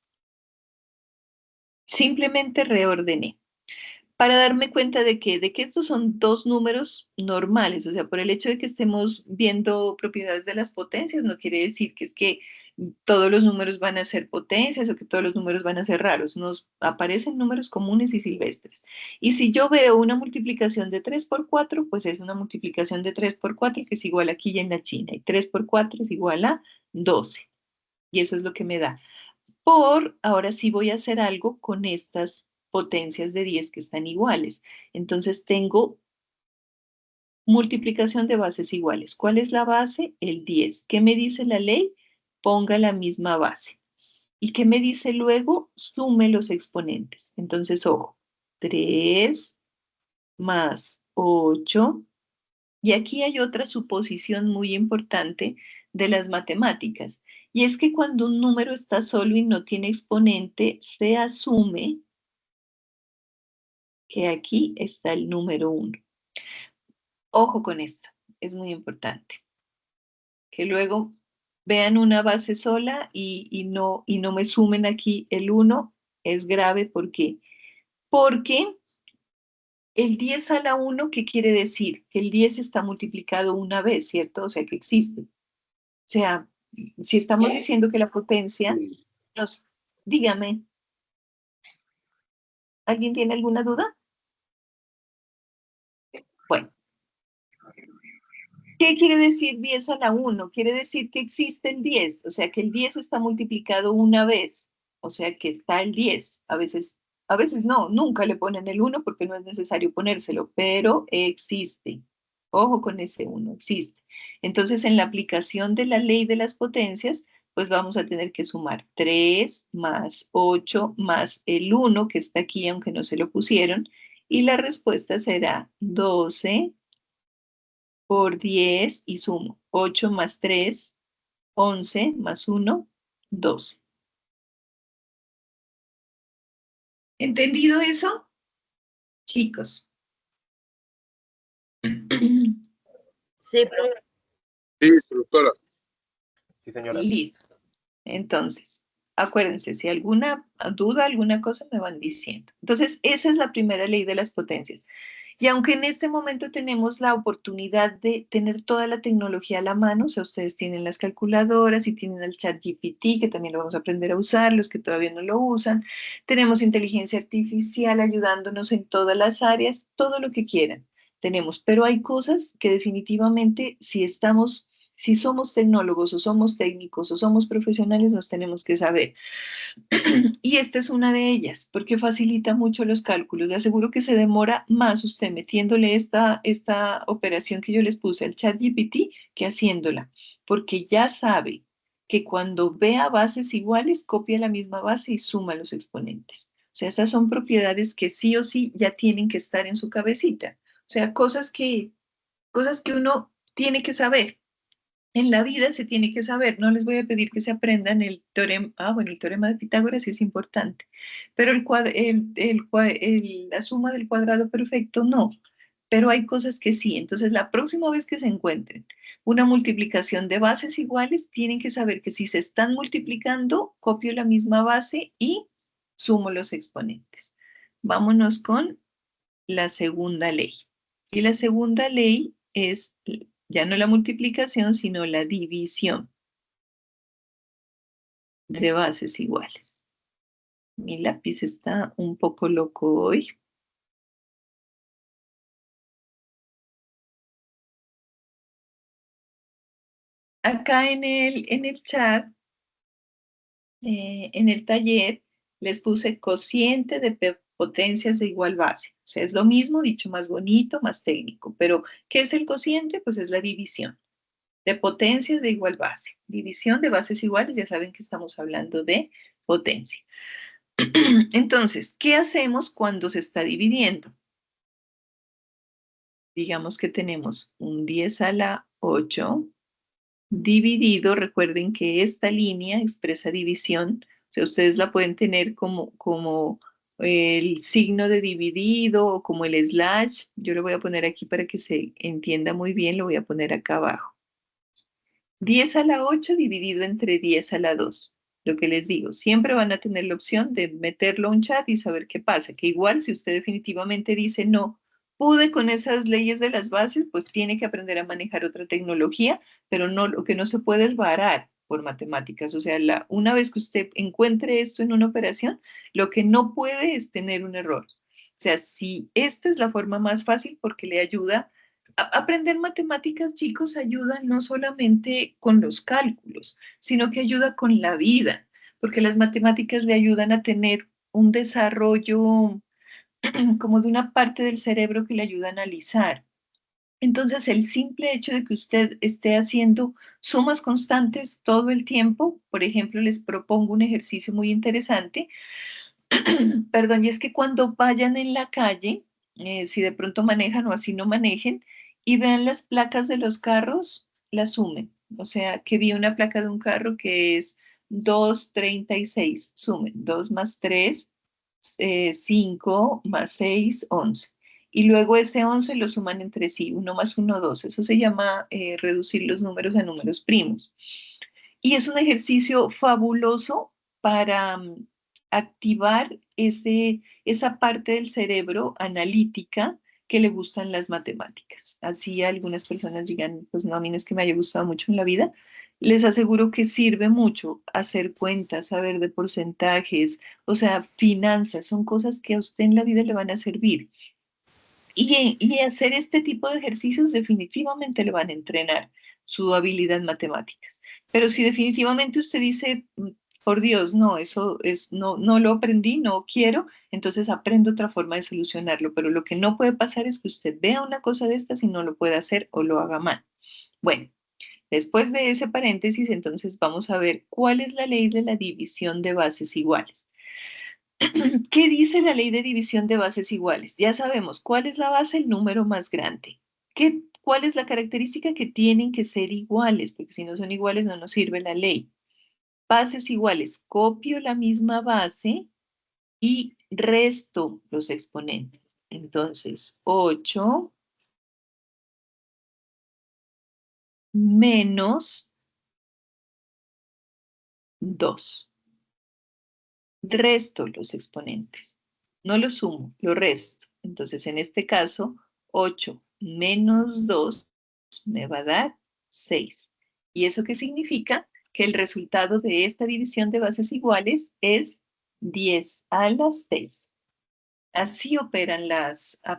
Simplemente reordené para darme cuenta de que estos son dos números normales. O sea, por el hecho de que estemos viendo propiedades de las potencias, no quiere decir que es que todos los números van a ser potencias o que todos los números van a ser raros. Nos aparecen números comunes y silvestres. Y si yo veo una multiplicación de 3 por 4, pues es una multiplicación de 3 por 4 que es igual aquí y en la China. Y 3 por 4 es igual a 12. Y eso es lo que me da. Ahora sí voy a hacer algo con estas potencias de 10 que están iguales. Entonces tengo multiplicación de bases iguales. ¿Cuál es la base? El 10. ¿Qué me dice la ley? Ponga la misma base. ¿Y qué me dice luego? Sume los exponentes. Entonces, ojo, 3 más 8. Y aquí hay otra suposición muy importante de las matemáticas. Y es que cuando un número está solo y no tiene exponente, se asume que aquí está el número 1. Ojo con esto, es muy importante. Que luego vean una base sola y no me sumen aquí el 1, es grave. ¿Por qué? Porque el 10 a la 1, ¿qué quiere decir? Que el 10 está multiplicado una vez, ¿cierto? O sea, que existe. O sea, si estamos diciendo que la potencia nos... Dígame, ¿alguien tiene alguna duda? Bueno, ¿qué quiere decir 10 a la 1? Quiere decir que existe el 10, o sea que el 10 está multiplicado una vez, o sea que está el 10. A veces no, nunca le ponen el 1 porque no es necesario ponérselo, pero existe. Ojo con ese 1, existe. Entonces, en la aplicación de la ley de las potencias, pues vamos a tener que sumar 3 más 8 más el 1 que está aquí, aunque no se lo pusieron, y la respuesta será 12 por 10 y sumo 8 más 3, 11 más 1, 12. ¿Entendido eso, chicos? Sí, profe. Sí, instructora. Sí, señora. Listo. Entonces, acuérdense, si alguna duda, alguna cosa, me van diciendo. Entonces, esa es la primera ley de las potencias. Y aunque en este momento tenemos la oportunidad de tener toda la tecnología a la mano, o sea, ustedes tienen las calculadoras y tienen el chat GPT, que también lo vamos a aprender a usar, los que todavía no lo usan, tenemos inteligencia artificial ayudándonos en todas las áreas, todo lo que quieran tenemos, pero hay cosas que definitivamente si somos tecnólogos o somos técnicos o somos profesionales, nos tenemos que saber. Y esta es una de ellas, porque facilita mucho los cálculos. Le aseguro que se demora más usted metiéndole esta operación que yo les puse al chat GPT que haciéndola, porque ya sabe que cuando vea bases iguales, copia la misma base y suma los exponentes. O sea, esas son propiedades que sí o sí ya tienen que estar en su cabecita. O sea, cosas que uno tiene que saber. En la vida se tiene que saber. No les voy a pedir que se aprendan el teorema. Bueno, el teorema de Pitágoras sí es importante. Pero la suma del cuadrado perfecto no. Pero hay cosas que sí. Entonces, la próxima vez que se encuentren una multiplicación de bases iguales, tienen que saber que si se están multiplicando, copio la misma base y sumo los exponentes. Vámonos con la segunda ley. Y la segunda ley es ya no la multiplicación, sino la división de bases iguales. Mi lápiz está un poco loco hoy. Acá en el chat, en el taller, les puse cociente de potencias de igual base. O sea, es lo mismo, dicho más bonito, más técnico. Pero, ¿qué es el cociente? Pues es la división de potencias de igual base. División de bases iguales, ya saben que estamos hablando de potencia. Entonces, ¿qué hacemos cuando se está dividiendo? Digamos que tenemos un 10 a la 8 dividido, recuerden que esta línea expresa división, o sea, ustedes la pueden tener como el signo de dividido o como el slash. Yo lo voy a poner aquí para que se entienda muy bien, lo voy a poner acá abajo. 10 a la 8 dividido entre 10 a la 2. Lo que les digo, siempre van a tener la opción de meterlo a un chat y saber qué pasa, que igual si usted definitivamente dice no, pude con esas leyes de las bases, pues tiene que aprender a manejar otra tecnología, pero no, lo que no se puede es varar por matemáticas. O sea, una vez que usted encuentre esto en una operación, lo que no puede es tener un error. O sea, si esta es la forma más fácil porque le ayuda aprender matemáticas, chicos, ayuda no solamente con los cálculos, sino que ayuda con la vida, porque las matemáticas le ayudan a tener un desarrollo como de una parte del cerebro que le ayuda a analizar. Entonces, el simple hecho de que usted esté haciendo sumas constantes todo el tiempo, por ejemplo, les propongo un ejercicio muy interesante. Perdón, y es que cuando vayan en la calle, si de pronto manejan o así no manejen, y vean las placas de los carros, las sumen. O sea, que vi una placa de un carro que es 236, sumen 2 más 3, 5 más 6, 11. Y luego ese 11 lo suman entre sí, 1 más 1, 2. Eso se llama reducir los números a números primos. Y es un ejercicio fabuloso para activar esa parte del cerebro analítica que le gustan las matemáticas. Así algunas personas digan, pues no, a mí no es que me haya gustado mucho en la vida. Les aseguro que sirve mucho hacer cuentas, saber de porcentajes, o sea, finanzas, son cosas que a usted en la vida le van a servir. Y hacer este tipo de ejercicios definitivamente le van a entrenar su habilidad en matemáticas. Pero si definitivamente usted dice, por Dios, no, eso es, no, no lo aprendí, no quiero, entonces aprende otra forma de solucionarlo. Pero lo que no puede pasar es que usted vea una cosa de estas y no lo pueda hacer o lo haga mal. Bueno, después de ese paréntesis, entonces vamos a ver cuál es la ley de la división de bases iguales. ¿Qué dice la ley de división de bases iguales? Ya sabemos cuál es la base, el número más grande. ¿Cuál es la característica? Que tienen que ser iguales, porque si no son iguales no nos sirve la ley. Bases iguales, copio la misma base y resto los exponentes. Entonces, 8 menos 2. Resto los exponentes. No los sumo, lo resto. Entonces, en este caso, 8 menos 2 me va a dar 6. ¿Y eso qué significa? Que el resultado de esta división de bases iguales es 10 a la 6. Así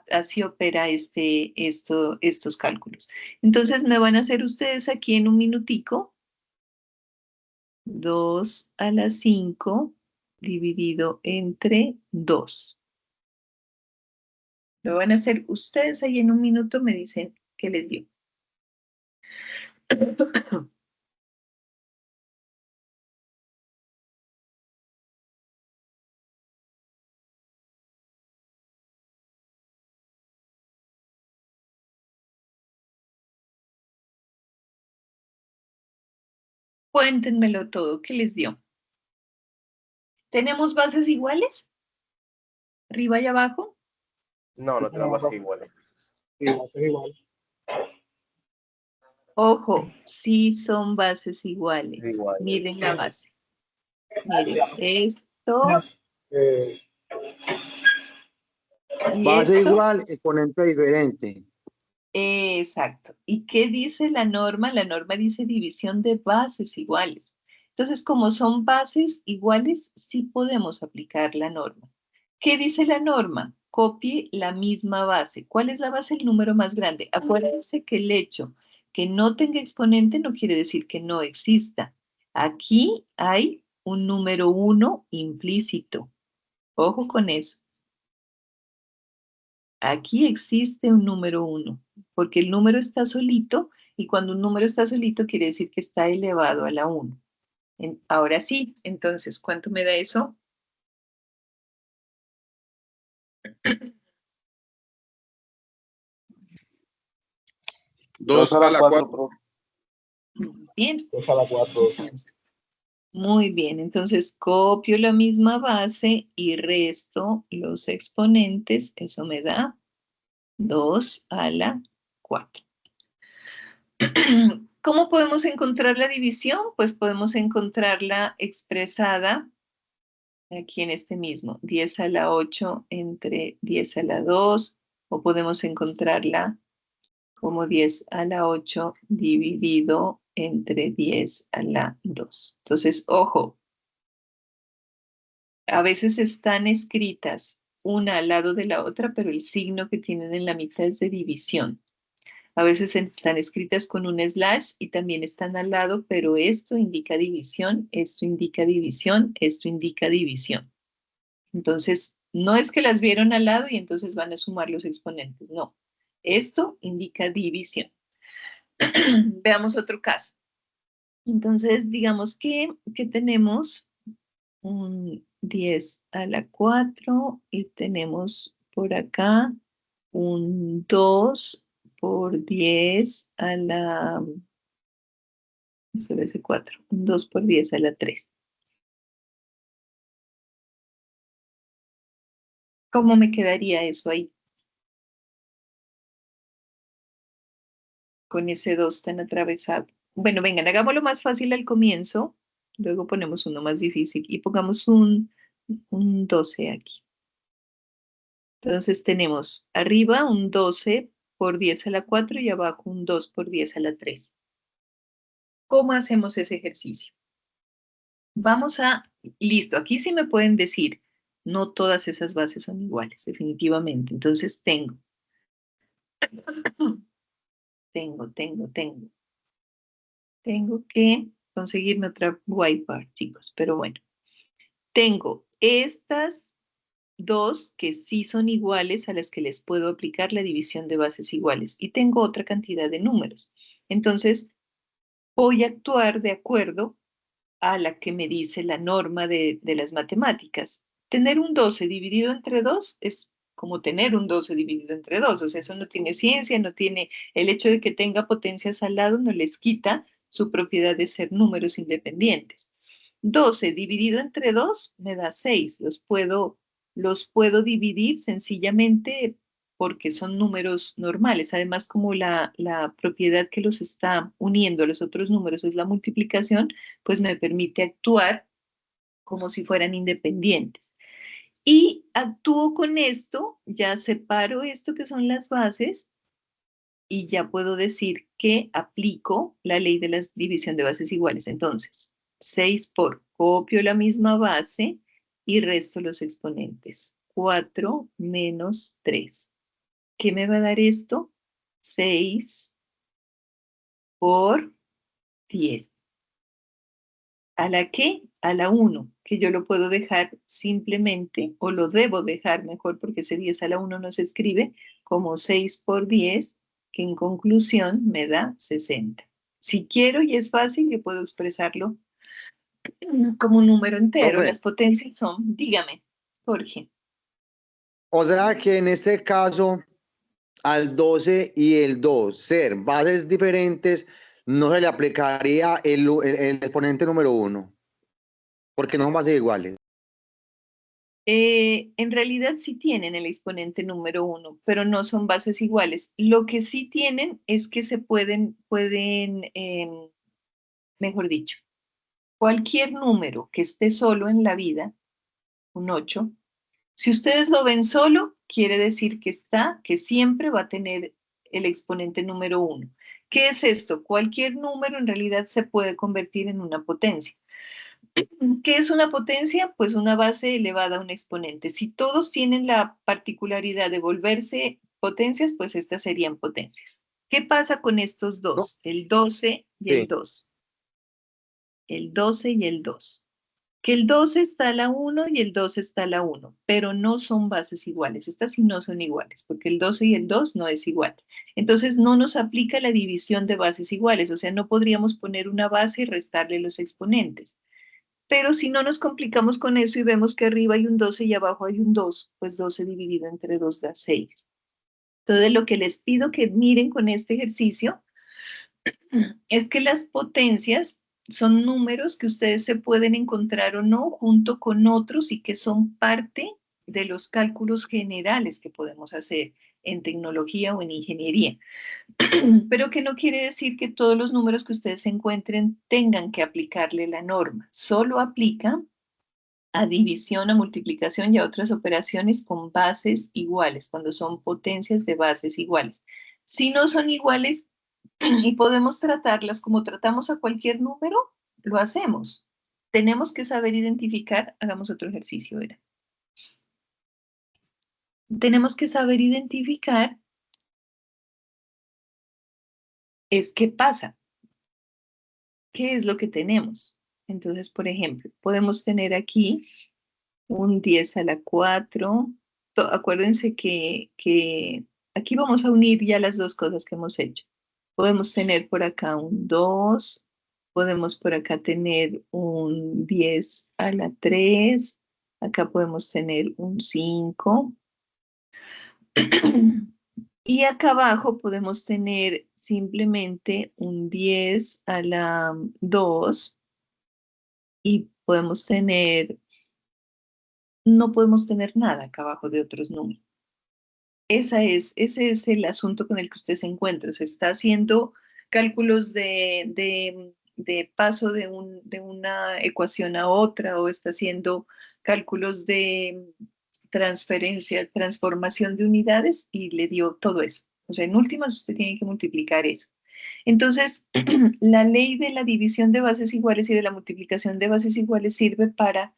así opera estos cálculos. Entonces, me van a hacer ustedes aquí en un minutico 2 a la 5 dividido entre 2. Lo van a hacer ustedes ahí en un minuto, me dicen qué les dio. Cuéntenmelo todo, ¿qué les dio? ¿Tenemos bases iguales? ¿Arriba y abajo? No, no tenemos bases iguales. Sí, va a ser igual. Ojo, sí son bases iguales. Igual. Miren la base. Miren, esto Eh, y Base esto. igual, exponente diferente. Exacto. ¿Y qué dice la norma? La norma dice división de bases iguales. Entonces, como son bases iguales, sí podemos aplicar la norma. ¿Qué dice la norma? Copie la misma base. ¿Cuál es la base? El número más grande. Acuérdense que el hecho que no tenga exponente no quiere decir que no exista. Aquí hay un número 1 implícito. Ojo con eso. Aquí existe un número 1, porque el número está solito y cuando un número está solito quiere decir que está elevado a la 1. Ahora sí, entonces, ¿cuánto me da eso? Dos a la 4. Bien. 2 a la 4. Muy bien, entonces copio la misma base y resto los exponentes, eso me da 2 a la 4. ¿Cómo podemos encontrar la división? Pues podemos encontrarla expresada aquí en este mismo, 10 a la 8 entre 10 a la 2, o podemos encontrarla como 10 a la 8 dividido entre 10 a la 2. Entonces, ojo, a veces están escritas una al lado de la otra, pero el signo que tienen en la mitad es de división. A veces están escritas con un slash y también están al lado, pero esto indica división, esto indica división, esto indica división. Entonces, no es que las vieron al lado y entonces van a sumar los exponentes, no. Esto indica división. Veamos otro caso. Entonces, digamos que tenemos un 10 a la 4 y tenemos por acá un 2 por 10 a la, sobre ese 4, un 2 por 10 a la 3. ¿Cómo me quedaría eso ahí? Con ese 2 tan atravesado. Bueno, vengan, hagámoslo más fácil al comienzo, luego ponemos uno más difícil y pongamos un 12 aquí. Entonces tenemos arriba un 12 por 10 a la 4 y abajo un 2 por 10 a la 3. ¿Cómo hacemos ese ejercicio? Vamos a, listo, aquí sí me pueden decir, no todas esas bases son iguales, definitivamente. Entonces tengo que conseguirme otra white bar, chicos, pero bueno. Tengo estas dos que sí son iguales a las que les puedo aplicar la división de bases iguales y tengo otra cantidad de números. Entonces, voy a actuar de acuerdo a la que me dice la norma de las matemáticas. Tener un 12 dividido entre 2 es como tener un 12 dividido entre 2, o sea, eso no tiene ciencia, no tiene, el hecho de que tenga potencias al lado no les quita su propiedad de ser números independientes. 12 dividido entre 2 me da 6, los puedo dividir sencillamente porque son números normales. Además, como la propiedad que los está uniendo a los otros números es la multiplicación, pues me permite actuar como si fueran independientes. Y actúo con esto, ya separo esto que son las bases y ya puedo decir que aplico la ley de la división de bases iguales. Entonces, 6 por copio la misma base y resto los exponentes. 4 menos 3. ¿Qué me va a dar esto? 6 por 10. ¿A la qué? A la 1, que yo lo puedo dejar simplemente, o lo debo dejar mejor, porque ese 10 a la 1 no se escribe, como 6 por 10, que en conclusión me da 60. Si quiero y es fácil, yo puedo expresarlo como un número entero. Profe, Las potencias son, dígame, Jorge. o sea que en este caso, al 12 y el 2 ser bases diferentes, no se le aplicaría el exponente número 1, porque no son bases iguales. En realidad sí tienen el exponente número 1, pero no son bases iguales. Lo que sí tienen es que se pueden, mejor dicho, cualquier número que esté solo en la vida, un 8, si ustedes lo ven solo, quiere decir que siempre va a tener el exponente número 1. ¿Qué es esto? Cualquier número en realidad se puede convertir en una potencia. ¿Qué es una potencia? Pues una base elevada a un exponente. Si todos tienen la particularidad de volverse potencias, pues estas serían potencias. ¿Qué pasa con estos ¿No? dos? El 12 y el Sí. 2. El 12 y el 2. Que el 12 está a la 1 y el 2 está a la 1, pero no son bases iguales. Estas sí no son iguales, porque el 12 y el 2 no es igual. Entonces no nos aplica la división de bases iguales, o sea, no podríamos poner una base y restarle los exponentes. Pero si no nos complicamos con eso y vemos que arriba hay un 12 y abajo hay un 2, pues 12 dividido entre 2 da 6. Entonces lo que les pido que miren con este ejercicio es que las potencias son números que ustedes se pueden encontrar o no junto con otros y que son parte de los cálculos generales que podemos hacer en tecnología o en ingeniería. Pero que no quiere decir que todos los números que ustedes encuentren tengan que aplicarle la norma. Solo aplica a división, a multiplicación y a otras operaciones con bases iguales, cuando son potencias de bases iguales. Si no son iguales, y podemos tratarlas como tratamos a cualquier número, lo hacemos. Tenemos que saber identificar, hagamos otro ejercicio, ¿verdad? Tenemos que saber identificar es qué pasa, qué es lo que tenemos. Entonces, por ejemplo, podemos tener aquí un 10 a la 4. Acuérdense que aquí vamos a unir ya las dos cosas que hemos hecho. Podemos tener por acá un 2, podemos por acá tener un 10 a la 3, acá podemos tener un 5. Y acá abajo podemos tener simplemente un 10 a la 2 y podemos tener, no podemos tener nada acá abajo de otros números. Ese es el asunto con el que usted se encuentra. Se está haciendo cálculos de paso de una ecuación a otra o está haciendo cálculos de transferencia, transformación de unidades y le dio todo eso. O sea, en últimas usted tiene que multiplicar eso. Entonces, la ley de la división de bases iguales y de la multiplicación de bases iguales sirve para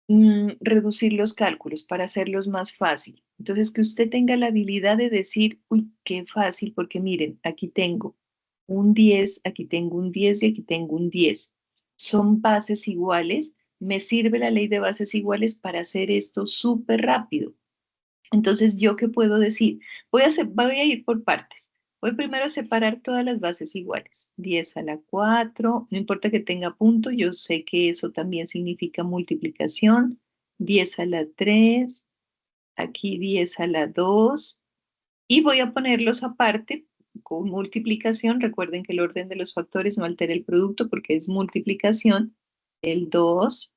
reducir los cálculos, para hacerlos más fácil. Entonces, que usted tenga la habilidad de decir, uy, qué fácil, porque miren, aquí tengo un 10, aquí tengo un 10 y aquí tengo un 10. Son bases iguales. Me sirve la ley de bases iguales para hacer esto súper rápido. Entonces, ¿yo qué puedo decir? Voy a ir por partes. Voy primero a separar todas las bases iguales. 10 a la 4, no importa que tenga punto, yo sé que eso también significa multiplicación. 10 a la 3, aquí 10 a la 2. Y voy a ponerlos aparte con multiplicación. Recuerden que el orden de los factores no altera el producto porque es multiplicación. El 2.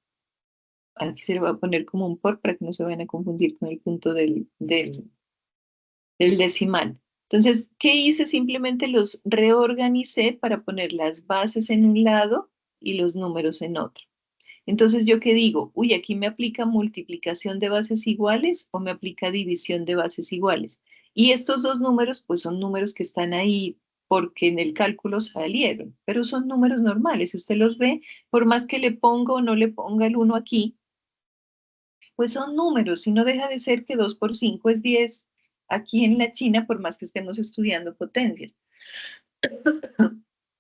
Aquí se le va a poner como un por para que no se vayan a confundir con el punto del decimal. Entonces, ¿qué hice? Simplemente los reorganicé para poner las bases en un lado y los números en otro. Entonces, ¿yo qué digo? Uy, aquí me aplica multiplicación de bases iguales o me aplica división de bases iguales. Y estos dos números, pues son números que están ahí porque en el cálculo salieron, pero son números normales. Si usted los ve, por más que le ponga o no le ponga el 1 aquí, pues son números, y no deja de ser que 2 por 5 es 10 aquí en la China, por más que estemos estudiando potencias.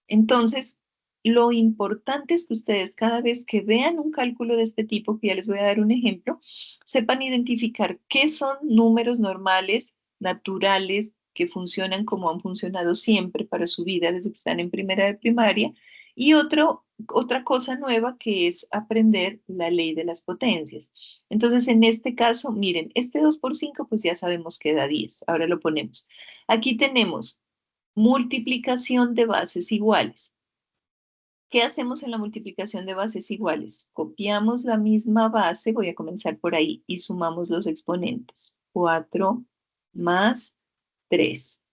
Entonces, lo importante es que ustedes cada vez que vean un cálculo de este tipo, que ya les voy a dar un ejemplo, sepan identificar qué son números normales, naturales, que funcionan como han funcionado siempre para su vida desde que están en primera de primaria, y otra cosa nueva que es aprender la ley de las potencias. Entonces, en este caso, miren, este 2 por 5, pues ya sabemos que da 10. Ahora lo ponemos. Aquí tenemos multiplicación de bases iguales. ¿Qué hacemos en la multiplicación de bases iguales? Copiamos la misma base, voy a comenzar por ahí, y sumamos los exponentes. 4 más 3.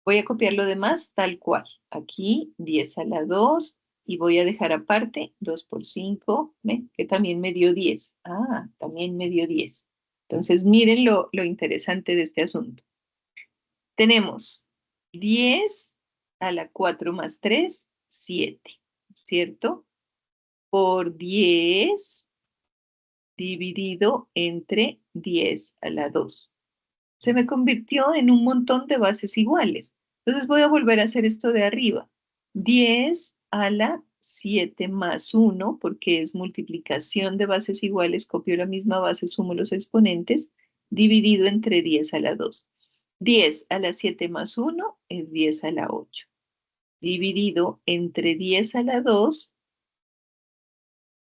Voy a copiar lo demás tal cual. Aquí 10 a la 2 y voy a dejar aparte 2 por 5, ¿ven? Que también me dio 10. Ah, también me dio 10. Entonces miren lo interesante de este asunto. Tenemos 10 a la 4 más 3, 7, ¿cierto? Por 10 dividido entre 10 a la 2. Se me convirtió en un montón de bases iguales. Entonces voy a volver a hacer esto de arriba. 10 a la 7 más 1, porque es multiplicación de bases iguales, copio la misma base, sumo los exponentes, dividido entre 10 a la 2. 10 a la 7 más 1 es 10 a la 8. Dividido entre 10 a la 2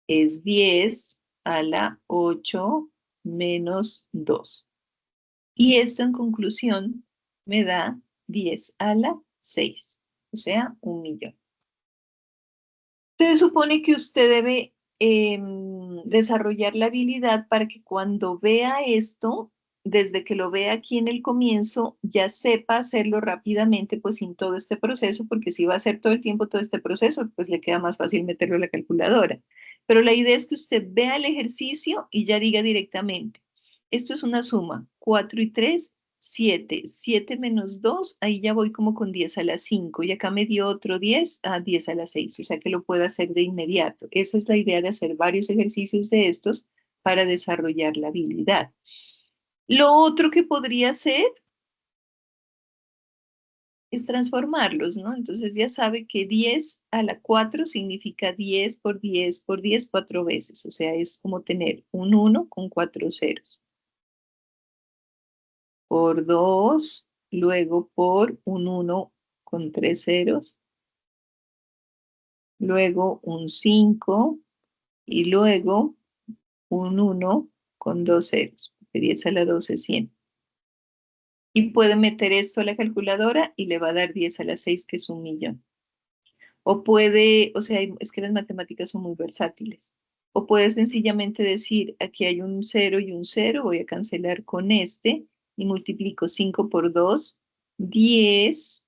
es 10 a la 8 menos 2. Y esto en conclusión me da 10 a la 6, o sea, 1.000.000. Se supone que usted debe desarrollar la habilidad para que cuando vea esto, desde que lo vea aquí en el comienzo, ya sepa hacerlo rápidamente, pues sin todo este proceso, porque si va a hacer todo el tiempo todo este proceso, pues le queda más fácil meterlo a la calculadora. Pero la idea es que usted vea el ejercicio y ya diga directamente, esto es una suma, 4 y 3, 7. 7 menos 2, ahí ya voy como con 10 a la 5. Y acá me dio otro 10 a 10 a la 6. O sea que lo puedo hacer de inmediato. Esa es la idea de hacer varios ejercicios de estos para desarrollar la habilidad. Lo otro que podría hacer es transformarlos, ¿no? Entonces ya sabe que 10 a la 4 significa 10 por 10 por 10 4 veces. O sea, es como tener un 1 con 4 ceros. Por 2, luego por un 1 con 3 ceros, luego un 5 y luego un 1 con 2 ceros, porque 10 a la 12 es 100. Y puede meter esto a la calculadora y le va a dar 10 a la 6, que es 1.000.000. O puede, o sea, es que las matemáticas son muy versátiles. O puede sencillamente decir, aquí hay un 0 y un 0, voy a cancelar con este y multiplico 5 por 2, 10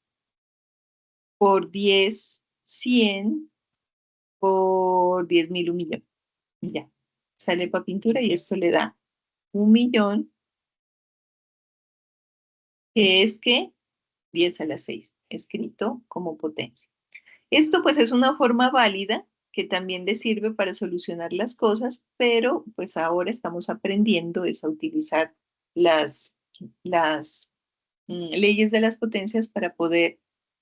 por 10, 100 por 10.000, 1.000.000. Y ya, sale para pintura y esto le da 1.000.000, que es que 10 a la 6, escrito como potencia. Esto pues es una forma válida que también le sirve para solucionar las cosas, pero pues ahora estamos aprendiendo es a utilizar las leyes de las potencias para poder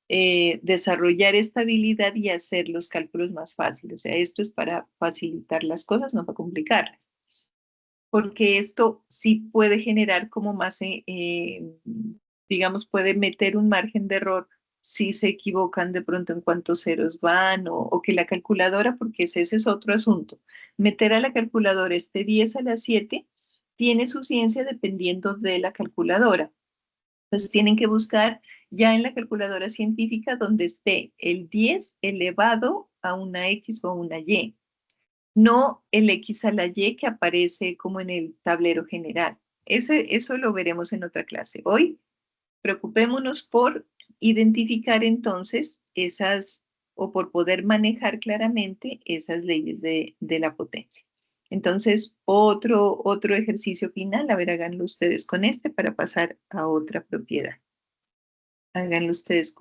desarrollar esta habilidad y hacer los cálculos más fáciles. O sea, esto es para facilitar las cosas, no para complicarlas. Porque esto sí puede generar como más, digamos, puede meter un margen de error si se equivocan de pronto en cuántos ceros van o que la calculadora, porque ese es otro asunto. Meter a la calculadora este 10 a la 7 tiene su ciencia dependiendo de la calculadora. Entonces tienen que buscar ya en la calculadora científica donde esté el 10 elevado a una X o una Y, no el X a la Y que aparece como en el tablero general. Eso lo veremos en otra clase. Hoy preocupémonos por identificar entonces esas, o por poder manejar claramente esas leyes de la potencia. Entonces, otro ejercicio final, a ver, háganlo ustedes con este para pasar a otra propiedad. Háganlo ustedes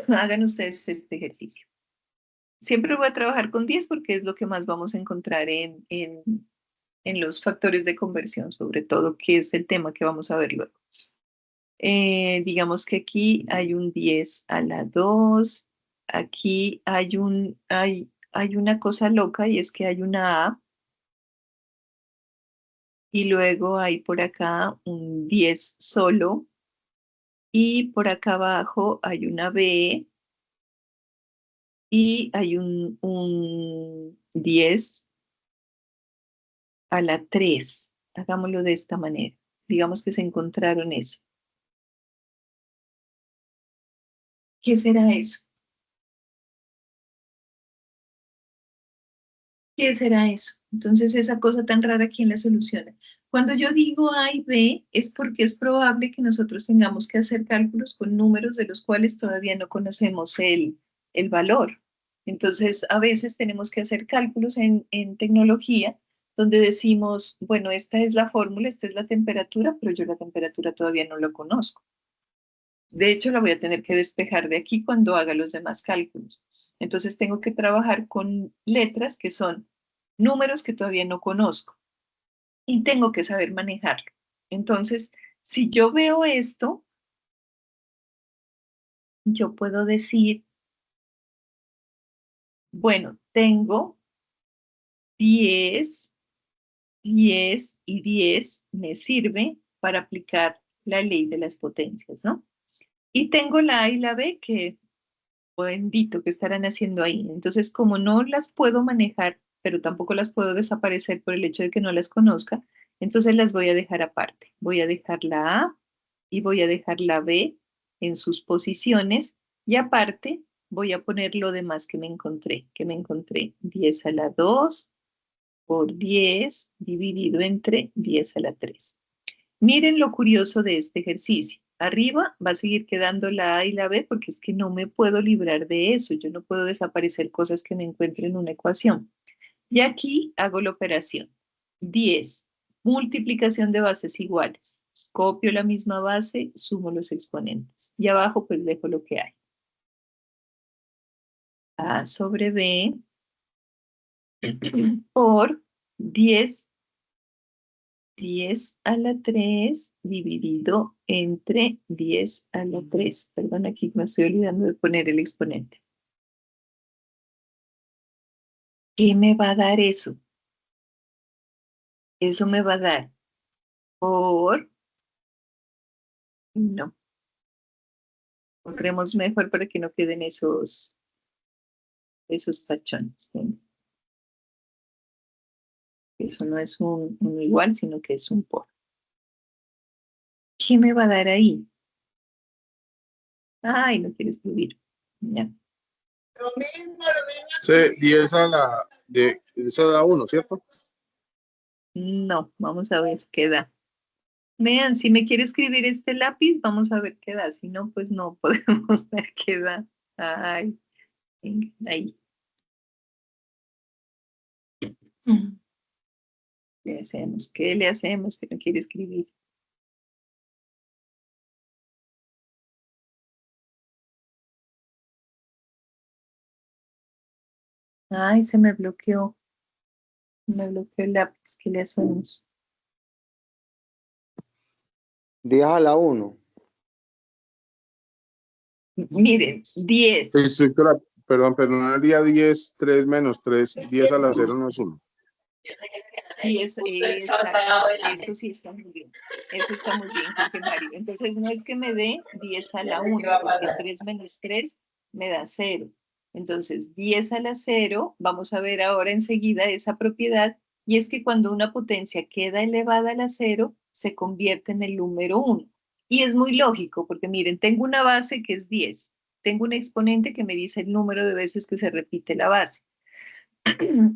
hagan ustedes este ejercicio. Siempre voy a trabajar con 10 porque es lo que más vamos a encontrar en los factores de conversión, sobre todo, que es el tema que vamos a ver luego. Digamos que aquí hay un 10 a la 2, aquí hay una cosa loca y es que hay una A, y luego hay por acá un 10 solo, y por acá abajo hay una B, y hay un 10 a la 3. Hagámoslo de esta manera. Digamos que se encontraron eso. ¿Qué será eso? ¿Qué será eso? Entonces, esa cosa tan rara, ¿quién la soluciona? Cuando yo digo A y B, es porque es probable que nosotros tengamos que hacer cálculos con números de los cuales todavía no conocemos el valor. Entonces, a veces tenemos que hacer cálculos en tecnología donde decimos, bueno, esta es la fórmula, esta es la temperatura, pero yo la temperatura todavía no lo conozco. De hecho, la voy a tener que despejar de aquí cuando haga los demás cálculos. Entonces, tengo que trabajar con letras que son números que todavía no conozco y tengo que saber manejarlo. Entonces, si yo veo esto, yo puedo decir, bueno, tengo 10, 10 y 10 me sirve para aplicar la ley de las potencias, ¿no? Y tengo la A y la B que, bendito, que estarán haciendo ahí. Entonces, como no las puedo manejar, pero tampoco las puedo desaparecer por el hecho de que no las conozca, entonces las voy a dejar aparte. Voy a dejar la A y voy a dejar la B en sus posiciones y aparte voy a poner lo demás que me encontré, 10 a la 2 por 10 dividido entre 10 a la 3. Miren lo curioso de este ejercicio. Arriba va a seguir quedando la A y la B porque es que no me puedo librar de eso. Yo no puedo desaparecer cosas que me encuentro en una ecuación. Y aquí hago la operación. 10, multiplicación de bases iguales. Copio la misma base, sumo los exponentes. Y abajo pues dejo lo que hay. A sobre B por 10 a la 3 dividido entre 10 a la 3. Perdón, aquí me estoy olvidando de poner el exponente. ¿Qué me va a dar eso? Eso me va a dar por... No. Corremos mejor para que no queden esos tachones. ¿Sí? Eso no es un igual, sino que es un por. ¿Qué me va a dar ahí? Ay, no quiere escribir. Ya. Sí, 10 a la, esa da 1, ¿cierto? No, vamos a ver qué da. Vean, si me quiere escribir este lápiz, vamos a ver qué da. Si no, pues no podemos ver qué da. Ay, venga, ahí. ¿Qué hacemos? ¿Qué le hacemos que no quiere escribir? Ay, se me bloqueó. Me bloqueó el lápiz. ¿Qué le hacemos? 10 a la 1. Miren, 10. Estructura, perdón, el día 10, 3 menos 3, 10 a la 0 no es 1. Y eso sí está muy bien. Eso está muy bien, Jorge Mario. Entonces, no es que me dé 10 a la 1, porque 3 menos 3 me da 0. Entonces, 10 a la 0, vamos a ver ahora enseguida esa propiedad, y es que cuando una potencia queda elevada a la 0, se convierte en el número 1. Y es muy lógico, porque miren, tengo una base que es 10. Tengo un exponente que me dice el número de veces que se repite la base.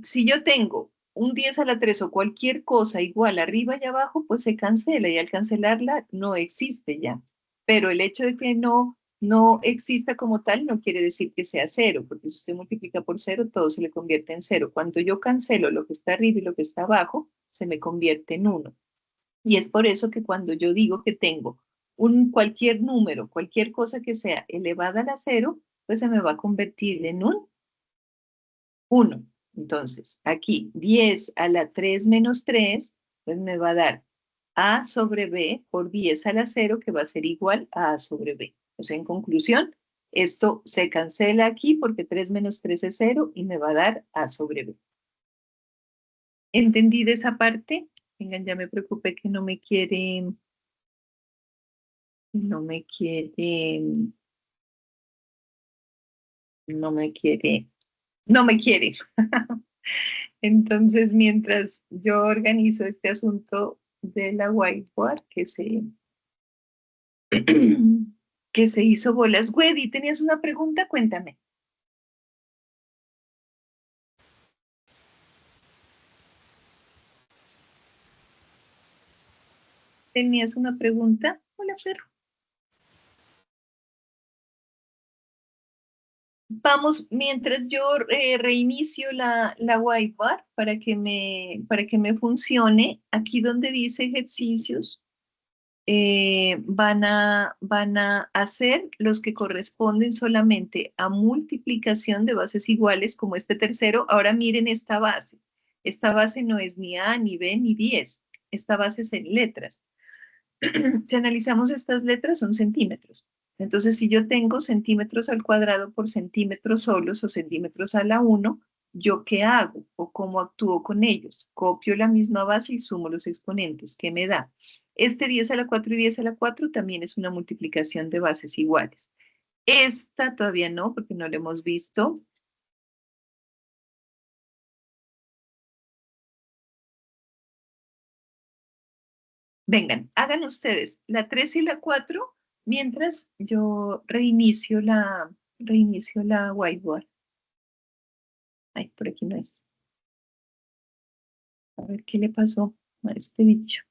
Si yo tengo un 10 a la 3 o cualquier cosa igual arriba y abajo, pues se cancela y al cancelarla no existe ya. Pero el hecho de que no exista como tal no quiere decir que sea 0, porque si usted multiplica por 0, todo se le convierte en 0. Cuando yo cancelo lo que está arriba y lo que está abajo, se me convierte en 1. Y es por eso que cuando yo digo que tengo cualquier número, cualquier cosa que sea elevada a la 0, pues se me va a convertir en un 1. Entonces, aquí 10 a la 3 menos 3, pues me va a dar A sobre B por 10 a la 0, que va a ser igual a A sobre B. O sea, en conclusión, esto se cancela aquí porque 3 menos 3 es 0 y me va a dar A sobre B. ¿Entendí de esa parte? Vengan, ya me preocupé que no me quiere, no me quiere, no me quiere, no me quiere. Entonces, mientras yo organizo este asunto de la whiteboard, que que se hizo bolas. Wedi, ¿tenías una pregunta? Cuéntame. ¿Tenías una pregunta? Hola, perro. Vamos, mientras yo reinicio la whiteboard para que me funcione, aquí donde dice ejercicios, van a hacer los que corresponden solamente a multiplicación de bases iguales, como este tercero. Ahora miren esta base. Esta base no es ni A, ni B, ni 10. Esta base es en letras. Si analizamos estas letras, son centímetros. Entonces, si yo tengo centímetros al cuadrado por centímetros solos o centímetros a la 1, ¿yo qué hago o cómo actúo con ellos? Copio la misma base y sumo los exponentes. ¿Qué me da? Este 10 a la 4 y 10 a la 4 también es una multiplicación de bases iguales. Esta todavía no, porque no la hemos visto. Vengan, hagan ustedes la 3 y la 4 mientras yo reinicio la whiteboard. Ay, por aquí no es. A ver qué le pasó a este bicho.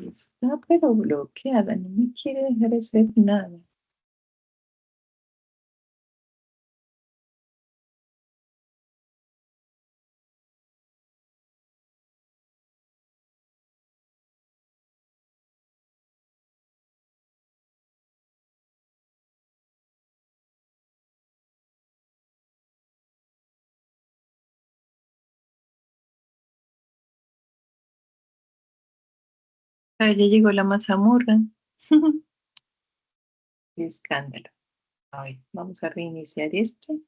Está pero bloqueada, no me quiere dejar hacer nada. Ah, ya llegó la mazamorra. Qué escándalo. A ver, vamos a reiniciar este.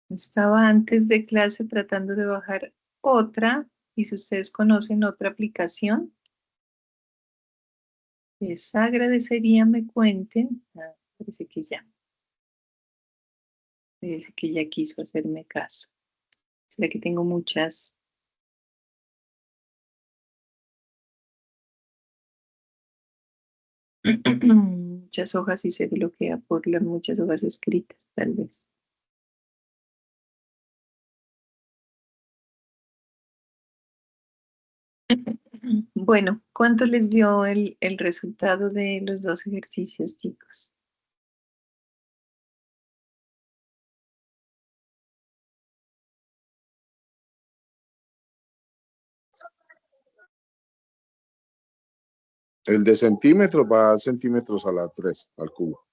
Estaba antes de clase tratando de bajar otra, y si ustedes conocen otra aplicación, les agradecería me cuenten. Ah, parece que ya. Parece que ya quiso hacerme caso. ¿Será que tengo muchas? Muchas hojas y se bloquea por las muchas hojas escritas, tal vez. Bueno, ¿cuánto les dio el resultado de los dos ejercicios, chicos? El de centímetros va a centímetros a la 3, al cubo.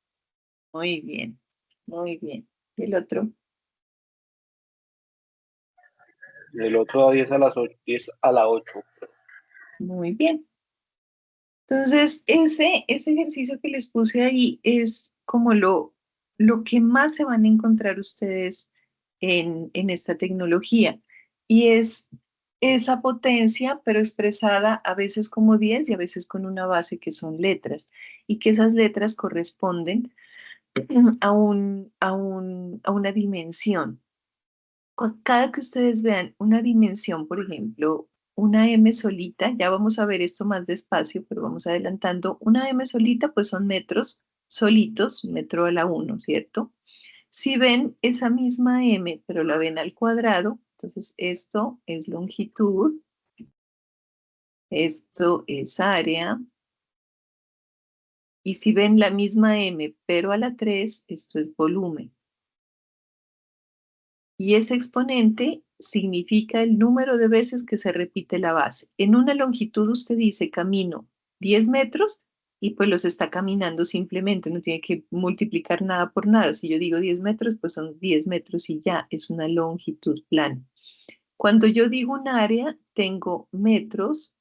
Muy bien, muy bien. ¿Y el otro? El otro a 10 a las 8, 10 a la 8. Muy bien. Entonces, ese ejercicio que les puse ahí es como lo que más se van a encontrar ustedes en esta tecnología. Y es esa potencia, pero expresada a veces como 10 y a veces con una base que son letras. Y que esas letras corresponden a una dimensión. Cada que ustedes vean una dimensión, por ejemplo, una M solita, ya vamos a ver esto más despacio, pero vamos adelantando, una M solita, pues son metros solitos, metro a la 1, ¿cierto? Si ven esa misma M, pero la ven al cuadrado, entonces esto es longitud, esto es área, y si ven la misma M, pero a la 3, esto es volumen. Y ese exponente significa el número de veces que se repite la base. En una longitud usted dice camino 10 metros y pues los está caminando simplemente, no tiene que multiplicar nada por nada. Si yo digo 10 metros, pues son 10 metros y ya, es una longitud plana. Cuando yo digo un área, tengo metros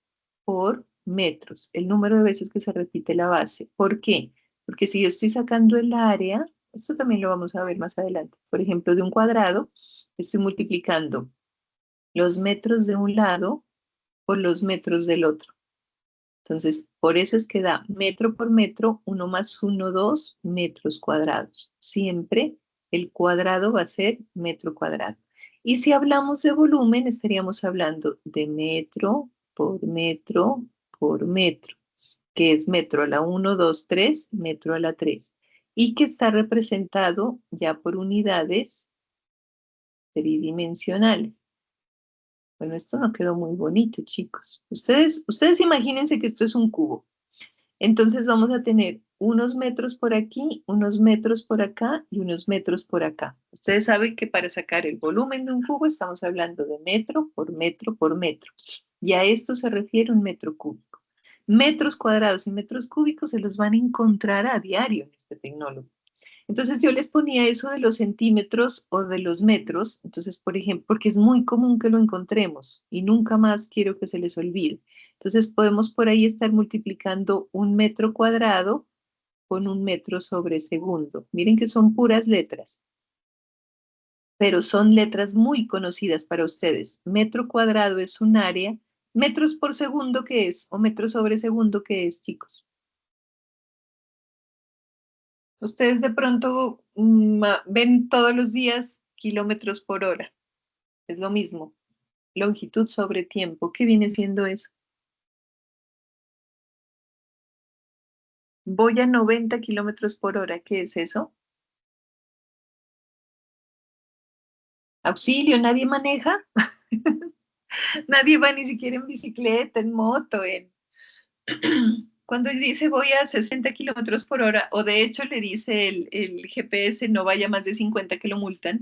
por metros, el número de veces que se repite la base. ¿Por qué? Porque si yo estoy sacando el área, esto también lo vamos a ver más adelante, por ejemplo, de un cuadrado, Estoy multiplicando los metros de un lado por los metros del otro. Entonces, por eso es que da metro por metro, 1 más 1, 2 metros cuadrados. Siempre el cuadrado va a ser metro cuadrado. Y si hablamos de volumen, estaríamos hablando de metro por metro por metro, que es metro a la 1, 2, 3, metro a la 3. Y que está representado ya por unidades tridimensionales. Bueno, esto no quedó muy bonito, chicos. Ustedes imagínense que esto es un cubo. Entonces vamos a tener unos metros por aquí, unos metros por acá y unos metros por acá. Ustedes saben que para sacar el volumen de un cubo estamos hablando de metro por metro por metro. Y a esto se refiere un metro cúbico. Metros cuadrados y metros cúbicos se los van a encontrar a diario en este tecnólogo. Entonces yo les ponía eso de los centímetros o de los metros, entonces, por ejemplo, porque es muy común que lo encontremos y nunca más quiero que se les olvide. Entonces podemos por ahí estar multiplicando un metro cuadrado con un metro sobre segundo. Miren que son puras letras, pero son letras muy conocidas para ustedes. Metro cuadrado es un área. Metros por segundo, ¿qué es? O metros sobre segundo, ¿qué es, chicos? Ustedes de pronto ven todos los días kilómetros por hora. Es lo mismo. Longitud sobre tiempo. ¿Qué viene siendo eso? Voy a 90 kilómetros por hora. ¿Qué es eso? Auxilio, ¿nadie maneja? Nadie va ni siquiera en bicicleta, en moto, Cuando dice voy a 60 kilómetros por hora, o de hecho le dice el GPS no vaya más de 50 que lo multan.